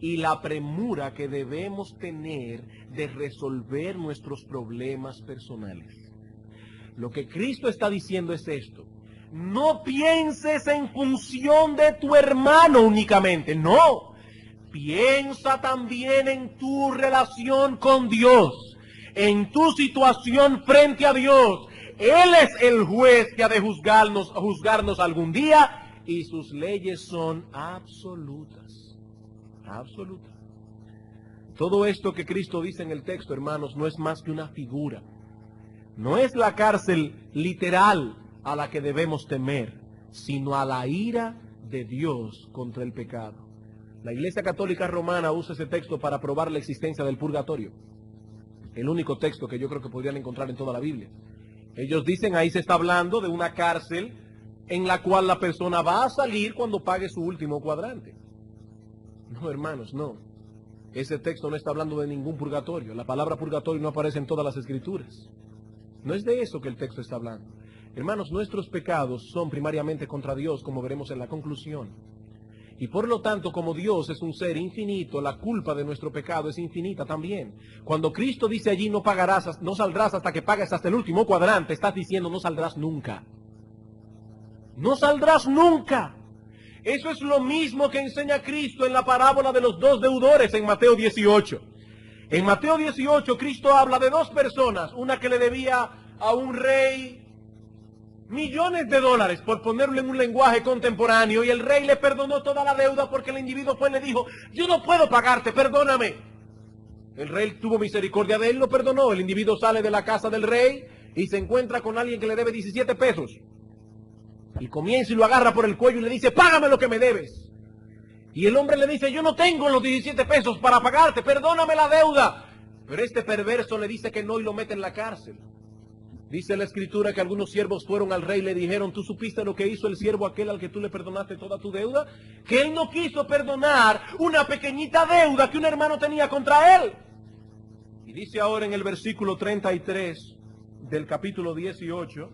y la premura que debemos tener de resolver nuestros problemas personales. Lo que Cristo está diciendo es esto: no pienses en función de tu hermano únicamente, no. Piensa también en tu relación con Dios, en tu situación frente a Dios. Él es el juez que ha de juzgarnos algún día, y sus leyes son absolutas. Absoluta. Todo esto que Cristo dice en el texto, hermanos, no es más que una figura. No es la cárcel literal a la que debemos temer, sino a la ira de Dios contra el pecado. La Iglesia Católica Romana usa ese texto para probar la existencia del purgatorio. El único texto que yo creo que podrían encontrar en toda la Biblia. Ellos dicen, ahí se está hablando de una cárcel en la cual la persona va a salir cuando pague su último cuadrante. No, hermanos, no. Ese texto no está hablando de ningún purgatorio. La palabra purgatorio no aparece en todas las escrituras. No es de eso que el texto está hablando. Hermanos, nuestros pecados son primariamente contra Dios, como veremos en la conclusión. Y por lo tanto, como Dios es un ser infinito, la culpa de nuestro pecado es infinita también. Cuando Cristo dice allí, no saldrás hasta que pagues hasta el último cuadrante, estás diciendo, no saldrás nunca. No saldrás nunca. Eso es lo mismo que enseña Cristo en la parábola de los dos deudores en Mateo 18. En Mateo 18 Cristo habla de dos personas, una que le debía a un rey millones de dólares, por ponerlo en un lenguaje contemporáneo, y el rey le perdonó toda la deuda porque el individuo fue y le dijo, yo no puedo pagarte, perdóname. El rey tuvo misericordia de él, lo perdonó. El individuo sale de la casa del rey y se encuentra con alguien que le debe 17 pesos. Y comienza y lo agarra por el cuello y le dice, págame lo que me debes. Y el hombre le dice, yo no tengo los 17 pesos para pagarte, perdóname la deuda. Pero este perverso le dice que no y lo mete en la cárcel. Dice la escritura que algunos siervos fueron al rey y le dijeron, ¿tú supiste lo que hizo el siervo aquel al que tú le perdonaste toda tu deuda? Que él no quiso perdonar una pequeñita deuda que un hermano tenía contra él. Y dice ahora en el versículo 33 del capítulo 18,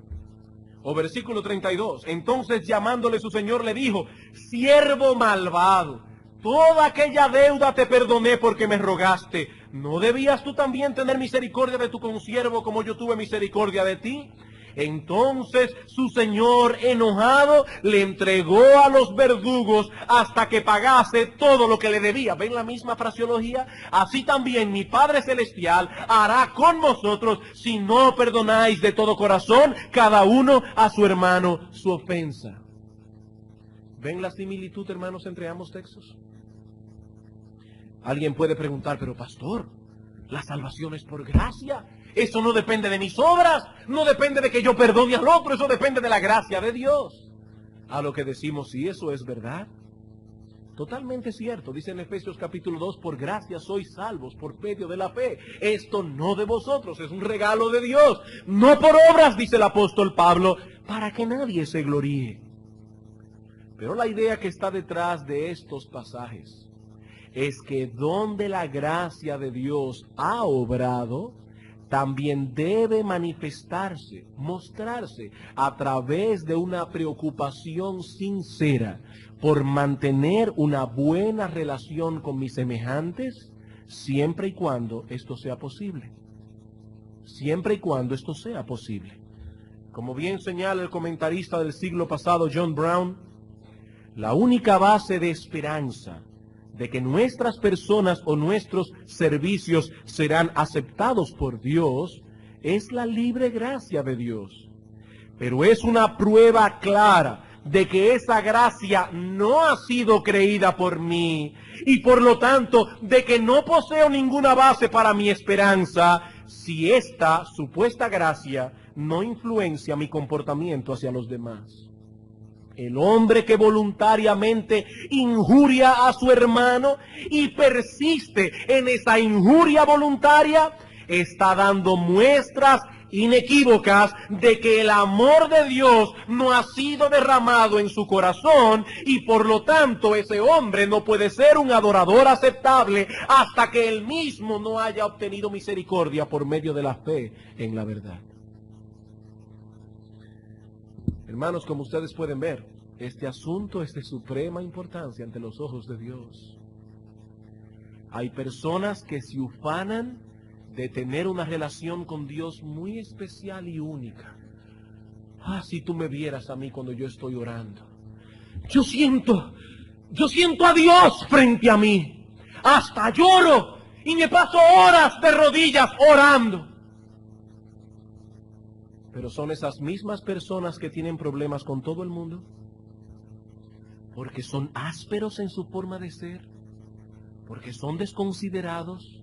o versículo 32, entonces llamándole su señor le dijo, siervo malvado, toda aquella deuda te perdoné porque me rogaste. ¿No debías tú también tener misericordia de tu consiervo como yo tuve misericordia de ti? Entonces su señor, enojado, le entregó a los verdugos hasta que pagase todo lo que le debía. ¿Ven la misma fraseología? Así también mi Padre Celestial hará con vosotros si no perdonáis de todo corazón cada uno a su hermano su ofensa. ¿Ven la similitud, hermanos, entre ambos textos? Alguien puede preguntar, pero pastor, la salvación es por gracia. Eso no depende de mis obras, no depende de que yo perdone al otro, eso depende de la gracia de Dios. A lo que decimos, sí, eso es verdad. Totalmente cierto, dice en Efesios capítulo 2, por gracia sois salvos por medio de la fe. Esto no de vosotros, es un regalo de Dios. No por obras, dice el apóstol Pablo, para que nadie se gloríe. Pero la idea que está detrás de estos pasajes es que donde la gracia de Dios ha obrado, también debe manifestarse, mostrarse a través de una preocupación sincera por mantener una buena relación con mis semejantes, siempre y cuando esto sea posible. Siempre y cuando esto sea posible. Como bien señala el comentarista del siglo pasado, John Brown, la única base de esperanza de que nuestras personas o nuestros servicios serán aceptados por Dios es la libre gracia de Dios. Pero es una prueba clara de que esa gracia no ha sido creída por mí y por lo tanto de que no poseo ninguna base para mi esperanza si esta supuesta gracia no influencia mi comportamiento hacia los demás. El hombre que voluntariamente injuria a su hermano y persiste en esa injuria voluntaria, está dando muestras inequívocas de que el amor de Dios no ha sido derramado en su corazón y por lo tanto ese hombre no puede ser un adorador aceptable hasta que él mismo no haya obtenido misericordia por medio de la fe en la verdad. Hermanos, como ustedes pueden ver, este asunto es de suprema importancia ante los ojos de Dios. Hay personas que se ufanan de tener una relación con Dios muy especial y única. Ah, si tú me vieras a mí cuando yo estoy orando. Yo siento a Dios frente a mí. Hasta lloro y me paso horas de rodillas orando. Pero son esas mismas personas que tienen problemas con todo el mundo, porque son ásperos en su forma de ser, porque son desconsiderados,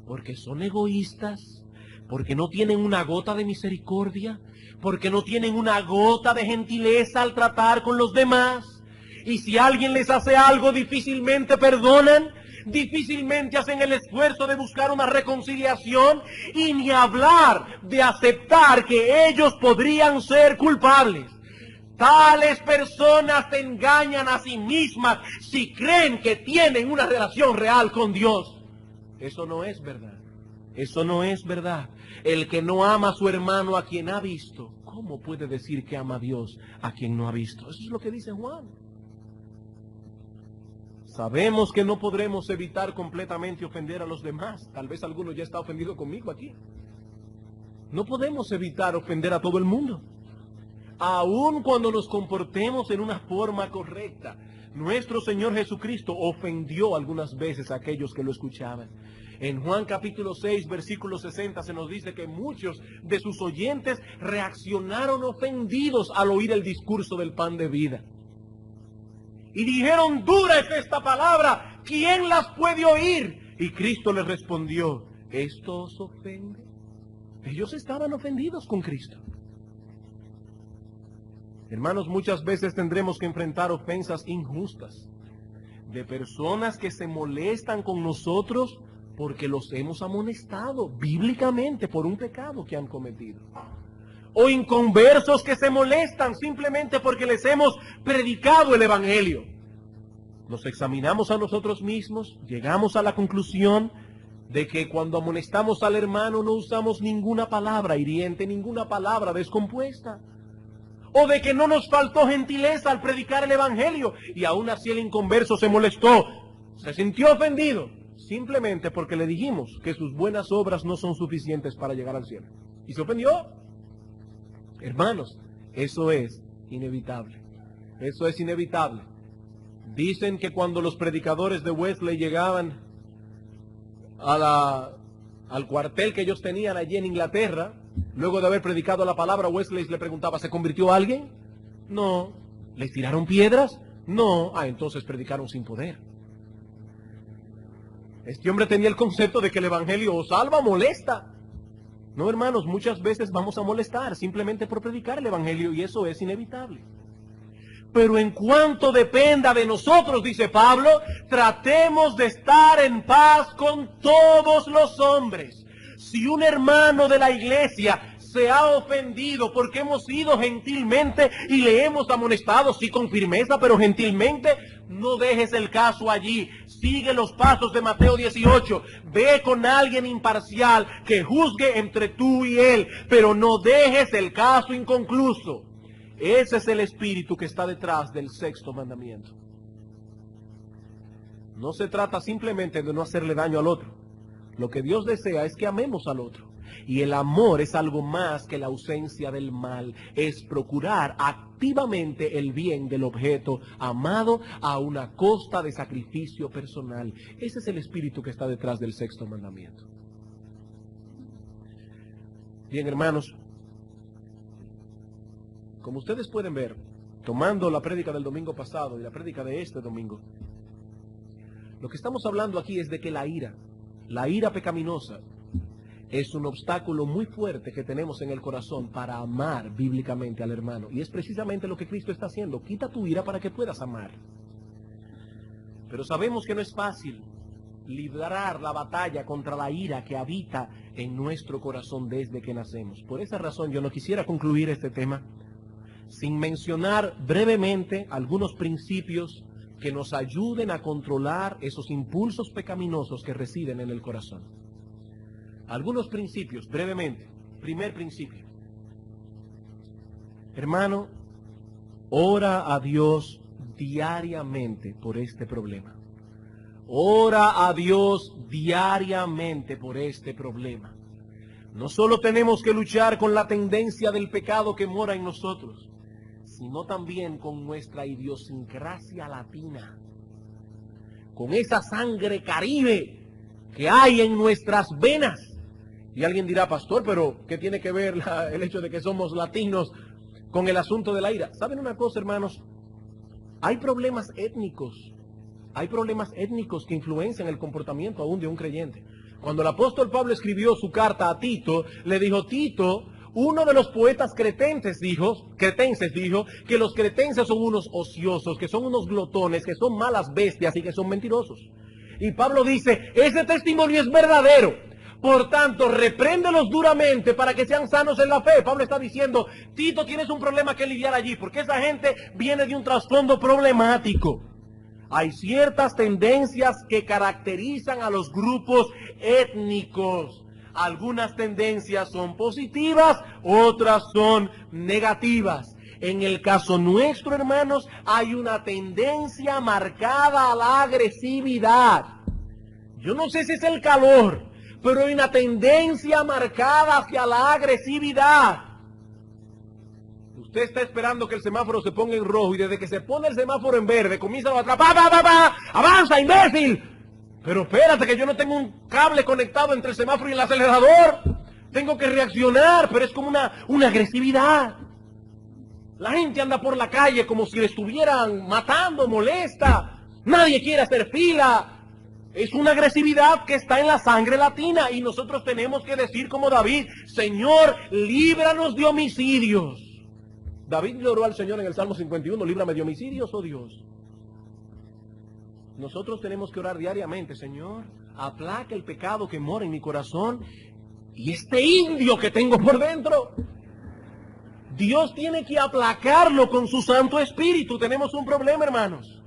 porque son egoístas, porque no tienen una gota de misericordia, porque no tienen una gota de gentileza al tratar con los demás. Y si alguien les hace algo, difícilmente perdonan, difícilmente hacen el esfuerzo de buscar una reconciliación y ni hablar de aceptar que ellos podrían ser culpables. Tales personas se engañan a sí mismas si creen que tienen una relación real con Dios. Eso no es verdad. Eso no es verdad. El que no ama a su hermano a quien ha visto, ¿cómo puede decir que ama a Dios a quien no ha visto? Eso es lo que dice Juan. Sabemos que no podremos evitar completamente ofender a los demás. Tal vez alguno ya está ofendido conmigo aquí. No podemos evitar ofender a todo el mundo. Aun cuando nos comportemos en una forma correcta. Nuestro Señor Jesucristo ofendió algunas veces a aquellos que lo escuchaban. En Juan capítulo 6, versículo 60 se nos dice que muchos de sus oyentes reaccionaron ofendidos al oír el discurso del pan de vida. Y dijeron, dura es esta palabra, ¿quién las puede oír? Y Cristo les respondió, ¿esto os ofende? Ellos estaban ofendidos con Cristo. Hermanos, muchas veces tendremos que enfrentar ofensas injustas de personas que se molestan con nosotros porque los hemos amonestado bíblicamente por un pecado que han cometido. O inconversos que se molestan simplemente porque les hemos predicado el Evangelio. Nos examinamos a nosotros mismos, llegamos a la conclusión de que cuando amonestamos al hermano no usamos ninguna palabra hiriente, ninguna palabra descompuesta. O de que no nos faltó gentileza al predicar el Evangelio y aún así el inconverso se molestó, se sintió ofendido, simplemente porque le dijimos que sus buenas obras no son suficientes para llegar al cielo. Y se ofendió. Hermanos, eso es inevitable. Eso es inevitable. Dicen que cuando los predicadores de Wesley llegaban al cuartel que ellos tenían allí en Inglaterra, luego de haber predicado la palabra, Wesley le preguntaba, ¿se convirtió alguien? No. ¿Les tiraron piedras? No. Entonces predicaron sin poder. Este hombre tenía el concepto de que el Evangelio o salva o molesta. No, hermanos, muchas veces vamos a molestar simplemente por predicar el Evangelio y eso es inevitable. Pero en cuanto dependa de nosotros, dice Pablo, tratemos de estar en paz con todos los hombres. Si un hermano de la iglesia se ha ofendido porque hemos ido gentilmente y le hemos amonestado, sí con firmeza, pero gentilmente, no dejes el caso allí. Sigue los pasos de Mateo 18. Ve con alguien imparcial que juzgue entre tú y él, pero no dejes el caso inconcluso. Ese es el espíritu que está detrás del sexto mandamiento. No se trata simplemente de no hacerle daño al otro. Lo que Dios desea es que amemos al otro. Y el amor es algo más que la ausencia del mal. Es procurar activamente el bien del objeto amado a una costa de sacrificio personal. Ese es el espíritu que está detrás del sexto mandamiento. Bien, hermanos, como ustedes pueden ver, tomando la prédica del domingo pasado y la prédica de este domingo, lo que estamos hablando aquí es de que la ira pecaminosa, es un obstáculo muy fuerte que tenemos en el corazón para amar bíblicamente al hermano. Y es precisamente lo que Cristo está haciendo. Quita tu ira para que puedas amar. Pero sabemos que no es fácil librar la batalla contra la ira que habita en nuestro corazón desde que nacemos. Por esa razón yo no quisiera concluir este tema sin mencionar brevemente algunos principios que nos ayuden a controlar esos impulsos pecaminosos que residen en el corazón. Algunos principios, brevemente. Primer principio. Hermano, ora a Dios diariamente por este problema. Ora a Dios diariamente por este problema. No solo tenemos que luchar con la tendencia del pecado que mora en nosotros, sino también con nuestra idiosincrasia latina, con esa sangre caribe que hay en nuestras venas. Y alguien dirá, pastor, pero ¿qué tiene que ver el hecho de que somos latinos con el asunto de la ira? ¿Saben una cosa, hermanos? Hay problemas étnicos que influencian el comportamiento aún de un creyente. Cuando el apóstol Pablo escribió su carta a Tito, le dijo, Tito, uno de los poetas cretenses dijo que los cretenses son unos ociosos, que son unos glotones, que son malas bestias y que son mentirosos. Y Pablo dice, ese testimonio es verdadero. Por tanto, repréndelos duramente para que sean sanos en la fe. Pablo está diciendo, Tito, tienes un problema que lidiar allí, porque esa gente viene de un trasfondo problemático. Hay ciertas tendencias que caracterizan a los grupos étnicos. Algunas tendencias son positivas, otras son negativas. En el caso nuestro, hermanos, hay una tendencia marcada a la agresividad. Yo no sé si es el calor, pero hay una tendencia marcada hacia la agresividad. Usted está esperando que el semáforo se ponga en rojo y desde que se pone el semáforo en verde comienza a atrapar, ¡avanza, imbécil! Pero espérate, que yo no tengo un cable conectado entre el semáforo y el acelerador. Tengo que reaccionar, pero es como una agresividad. La gente anda por la calle como si le estuvieran matando, molesta. Nadie quiere hacer fila. Es una agresividad que está en la sangre latina y nosotros tenemos que decir como David, Señor, líbranos de homicidios. David le oró al Señor en el Salmo 51, líbrame de homicidios, oh Dios. Nosotros tenemos que orar diariamente, Señor, aplaca el pecado que mora en mi corazón y este indio que tengo por dentro. Dios tiene que aplacarlo con su Santo Espíritu. Tenemos un problema, hermanos.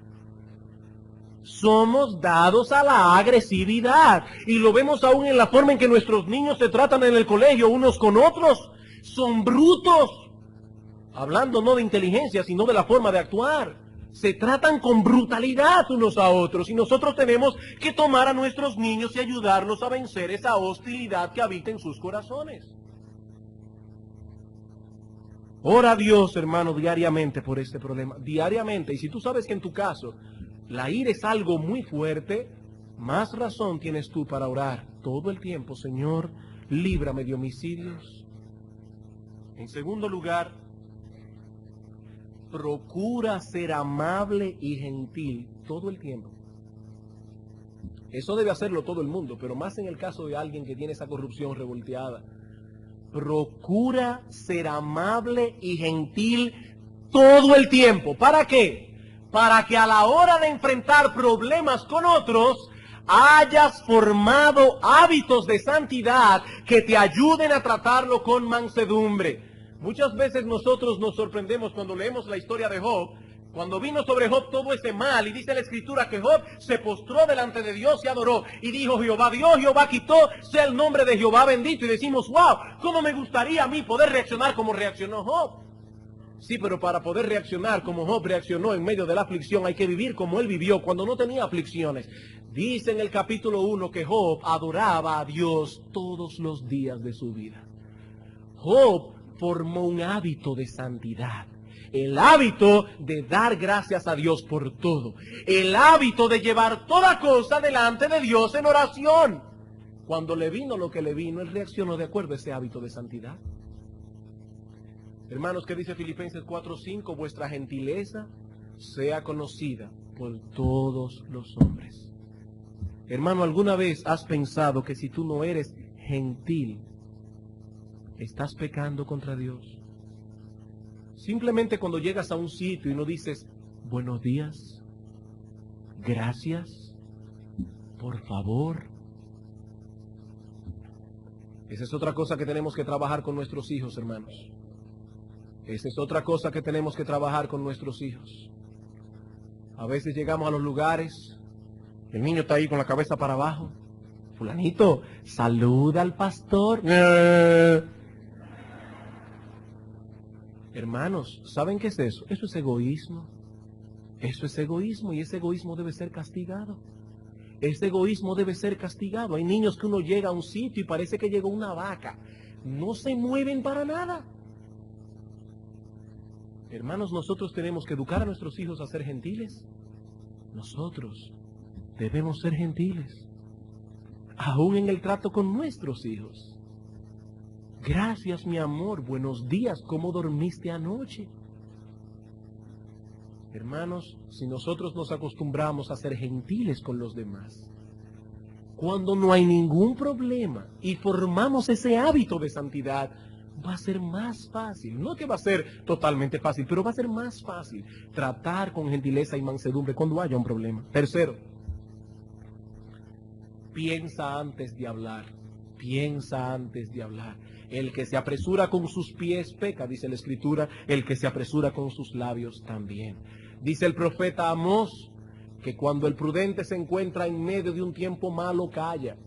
Somos dados a la agresividad y lo vemos aún en la forma en que nuestros niños se tratan en el colegio unos con otros. Son brutos. Hablando no de inteligencia, sino de la forma de actuar. Se tratan con brutalidad unos a otros y nosotros tenemos que tomar a nuestros niños y ayudarlos a vencer esa hostilidad que habita en sus corazones. Ora a Dios, hermano, diariamente por este problema. Diariamente. Y si tú sabes que en tu caso la ira es algo muy fuerte, más razón tienes tú para orar todo el tiempo. Señor, líbrame de homicidios. En segundo lugar, procura ser amable y gentil todo el tiempo. Eso debe hacerlo todo el mundo, pero más en el caso de alguien que tiene esa corrupción revolteada. Procura ser amable y gentil todo el tiempo. ¿Para qué? Para que a la hora de enfrentar problemas con otros, hayas formado hábitos de santidad que te ayuden a tratarlo con mansedumbre. Muchas veces nosotros nos sorprendemos cuando leemos la historia de Job. Cuando vino sobre Job todo ese mal, y dice la Escritura que Job se postró delante de Dios y adoró, y dijo Jehová Dios, Jehová quitó, sea el nombre de Jehová bendito, y decimos, wow, cómo me gustaría a mí poder reaccionar como reaccionó Job. Sí, pero para poder reaccionar como Job reaccionó en medio de la aflicción, hay que vivir como él vivió cuando no tenía aflicciones. Dice en el capítulo 1 que Job adoraba a Dios todos los días de su vida. Job formó un hábito de santidad. El hábito de dar gracias a Dios por todo. El hábito de llevar toda cosa delante de Dios en oración. Cuando le vino lo que le vino, él reaccionó de acuerdo a ese hábito de santidad. Hermanos, ¿qué dice Filipenses 4:5? Vuestra gentileza sea conocida por todos los hombres. Hermano, ¿alguna vez has pensado que si tú no eres gentil, estás pecando contra Dios? Simplemente cuando llegas a un sitio y no dices, buenos días, gracias, por favor. Esa es otra cosa que tenemos que trabajar con nuestros hijos, hermanos. Esa es otra cosa que tenemos que trabajar con nuestros hijos. A veces llegamos a los lugares, el niño está ahí con la cabeza para abajo. Fulanito, saluda al pastor. Hermanos, ¿saben qué es eso? Eso es egoísmo. Eso es egoísmo y ese egoísmo debe ser castigado. Ese egoísmo debe ser castigado. Hay niños que uno llega a un sitio y parece que llegó una vaca. No se mueven para nada. Hermanos, nosotros tenemos que educar a nuestros hijos a ser gentiles. Nosotros debemos ser gentiles. Aún en el trato con nuestros hijos. Gracias, mi amor. Buenos días. ¿Cómo dormiste anoche? Hermanos, si nosotros nos acostumbramos a ser gentiles con los demás, cuando no hay ningún problema y formamos ese hábito de santidad, va a ser más fácil. No que va a ser totalmente fácil, pero va a ser más fácil tratar con gentileza y mansedumbre cuando haya un problema. Tercero, piensa antes de hablar. Piensa antes de hablar. El que se apresura con sus pies peca, dice la Escritura. El que se apresura con sus labios también. Dice el profeta Amós que cuando el prudente se encuentra en medio de un tiempo malo, calla.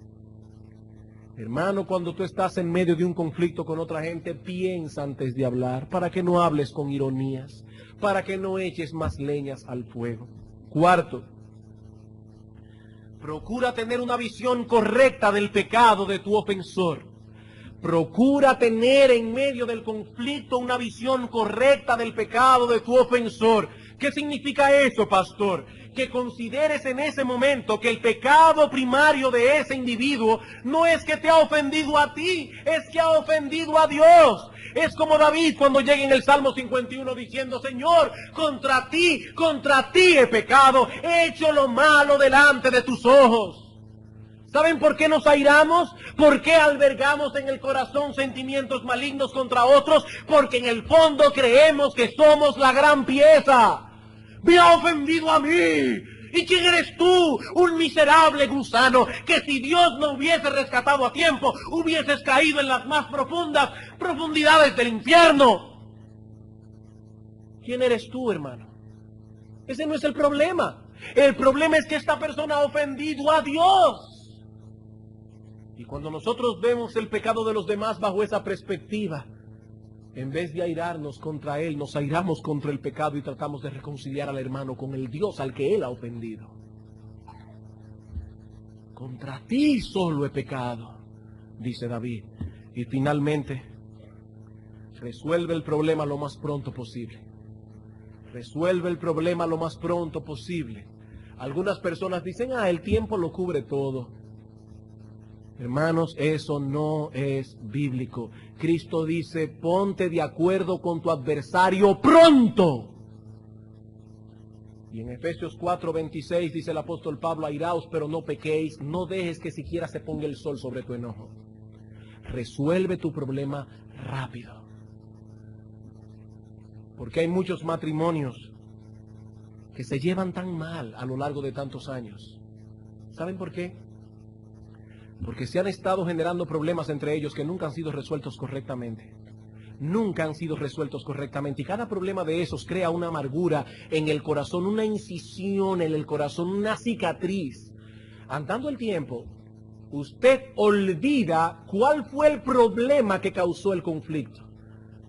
Hermano, cuando tú estás en medio de un conflicto con otra gente, piensa antes de hablar, para que no hables con ironías, para que no eches más leñas al fuego. Cuarto, procura tener una visión correcta del pecado de tu ofensor. Procura tener en medio del conflicto una visión correcta del pecado de tu ofensor. ¿Qué significa eso, pastor? Que consideres en ese momento que el pecado primario de ese individuo no es que te ha ofendido a ti, es que ha ofendido a Dios. Es como David cuando llega en el Salmo 51 diciendo, Señor, contra ti he pecado, he hecho lo malo delante de tus ojos. ¿Saben por qué nos airamos? ¿Por qué albergamos en el corazón sentimientos malignos contra otros? Porque en el fondo creemos que somos la gran pieza. Me ha ofendido a mí. ¿Y quién eres tú? Un miserable gusano que si Dios no hubiese rescatado a tiempo, hubieses caído en las más profundas profundidades del infierno. ¿Quién eres tú, hermano? Ese no es el problema. El problema es que esta persona ha ofendido a Dios. Y cuando nosotros vemos el pecado de los demás bajo esa perspectiva, en vez de airarnos contra él, nos airamos contra el pecado y tratamos de reconciliar al hermano con el Dios al que él ha ofendido. Contra ti solo he pecado, dice David. Y finalmente, resuelve el problema lo más pronto posible. Resuelve el problema lo más pronto posible. Algunas personas dicen, el tiempo lo cubre todo. Hermanos, eso no es bíblico. Cristo dice, ponte de acuerdo con tu adversario pronto. Y en Efesios 4:26 dice el apóstol Pablo, airaos, pero no pequéis, no dejes que siquiera se ponga el sol sobre tu enojo. Resuelve tu problema rápido. Porque hay muchos matrimonios que se llevan tan mal a lo largo de tantos años. ¿Saben por qué? Porque se han estado generando problemas entre ellos que nunca han sido resueltos correctamente. Nunca han sido resueltos correctamente. Y cada problema de esos crea una amargura en el corazón, una incisión en el corazón, una cicatriz. Andando el tiempo, usted olvida cuál fue el problema que causó el conflicto,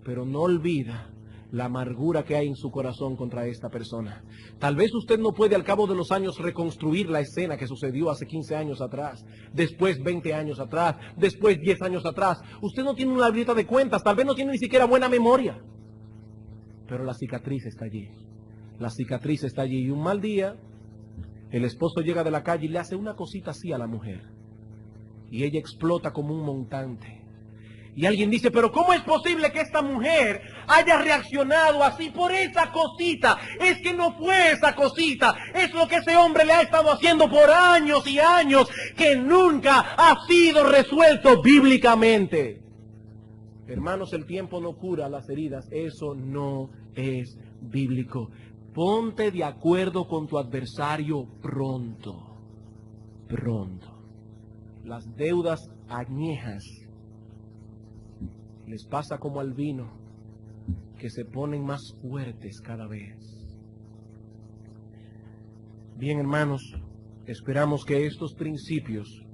pero no olvida la amargura que hay en su corazón contra esta persona. Tal vez usted no puede al cabo de los años reconstruir la escena que sucedió hace 15 años atrás, después 20 años atrás, después 10 años atrás. Usted no tiene una libreta de cuentas, tal vez no tiene ni siquiera buena memoria. Pero la cicatriz está allí. La cicatriz está allí. Y un mal día, el esposo llega de la calle y le hace una cosita así a la mujer. Y ella explota como un montante. Y alguien dice, pero ¿cómo es posible que esta mujer haya reaccionado así por esa cosita? Es que no fue esa cosita, es lo que ese hombre le ha estado haciendo por años y años, que nunca ha sido resuelto bíblicamente. Hermanos, el tiempo no cura las heridas, eso no es bíblico. Ponte de acuerdo con tu adversario pronto, pronto. Las deudas añejas les pasa como al vino, que se ponen más fuertes cada vez. Bien, hermanos, esperamos que estos principios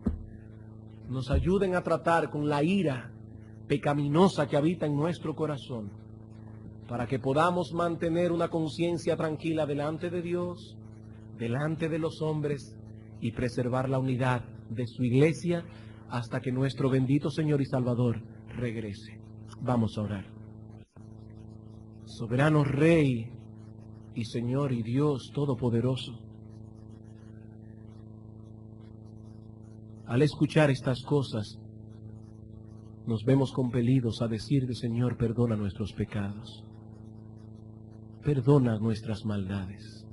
nos ayuden a tratar con la ira pecaminosa que habita en nuestro corazón, para que podamos mantener una conciencia tranquila delante de Dios, delante de los hombres, y preservar la unidad de su iglesia hasta que nuestro bendito Señor y Salvador regrese. Vamos a orar. Soberano Rey y Señor y Dios Todopoderoso, al escuchar estas cosas, nos vemos compelidos a decirte, Señor, perdona nuestros pecados, perdona nuestras maldades.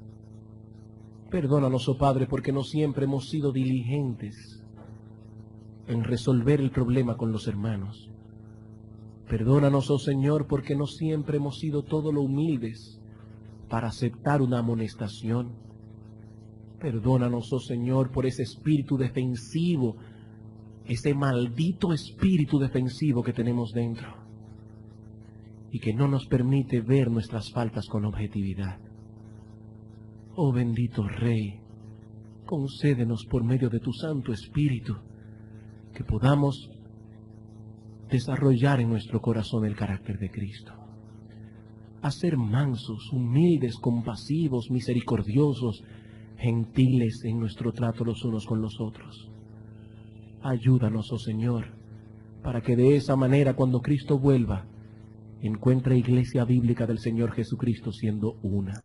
Perdónanos, oh Padre, porque no siempre hemos sido diligentes en resolver el problema con los hermanos. Perdónanos, oh Señor, porque no siempre hemos sido todo lo humildes para aceptar una amonestación. Perdónanos, oh Señor, por ese espíritu defensivo, ese maldito espíritu defensivo que tenemos dentro y que no nos permite ver nuestras faltas con objetividad. Oh bendito Rey, concédenos por medio de tu Santo Espíritu que podamos desarrollar en nuestro corazón el carácter de Cristo, a ser mansos, humildes, compasivos, misericordiosos, gentiles en nuestro trato los unos con los otros. Ayúdanos, oh Señor, para que de esa manera, cuando Cristo vuelva, encuentre iglesia bíblica del Señor Jesucristo siendo una.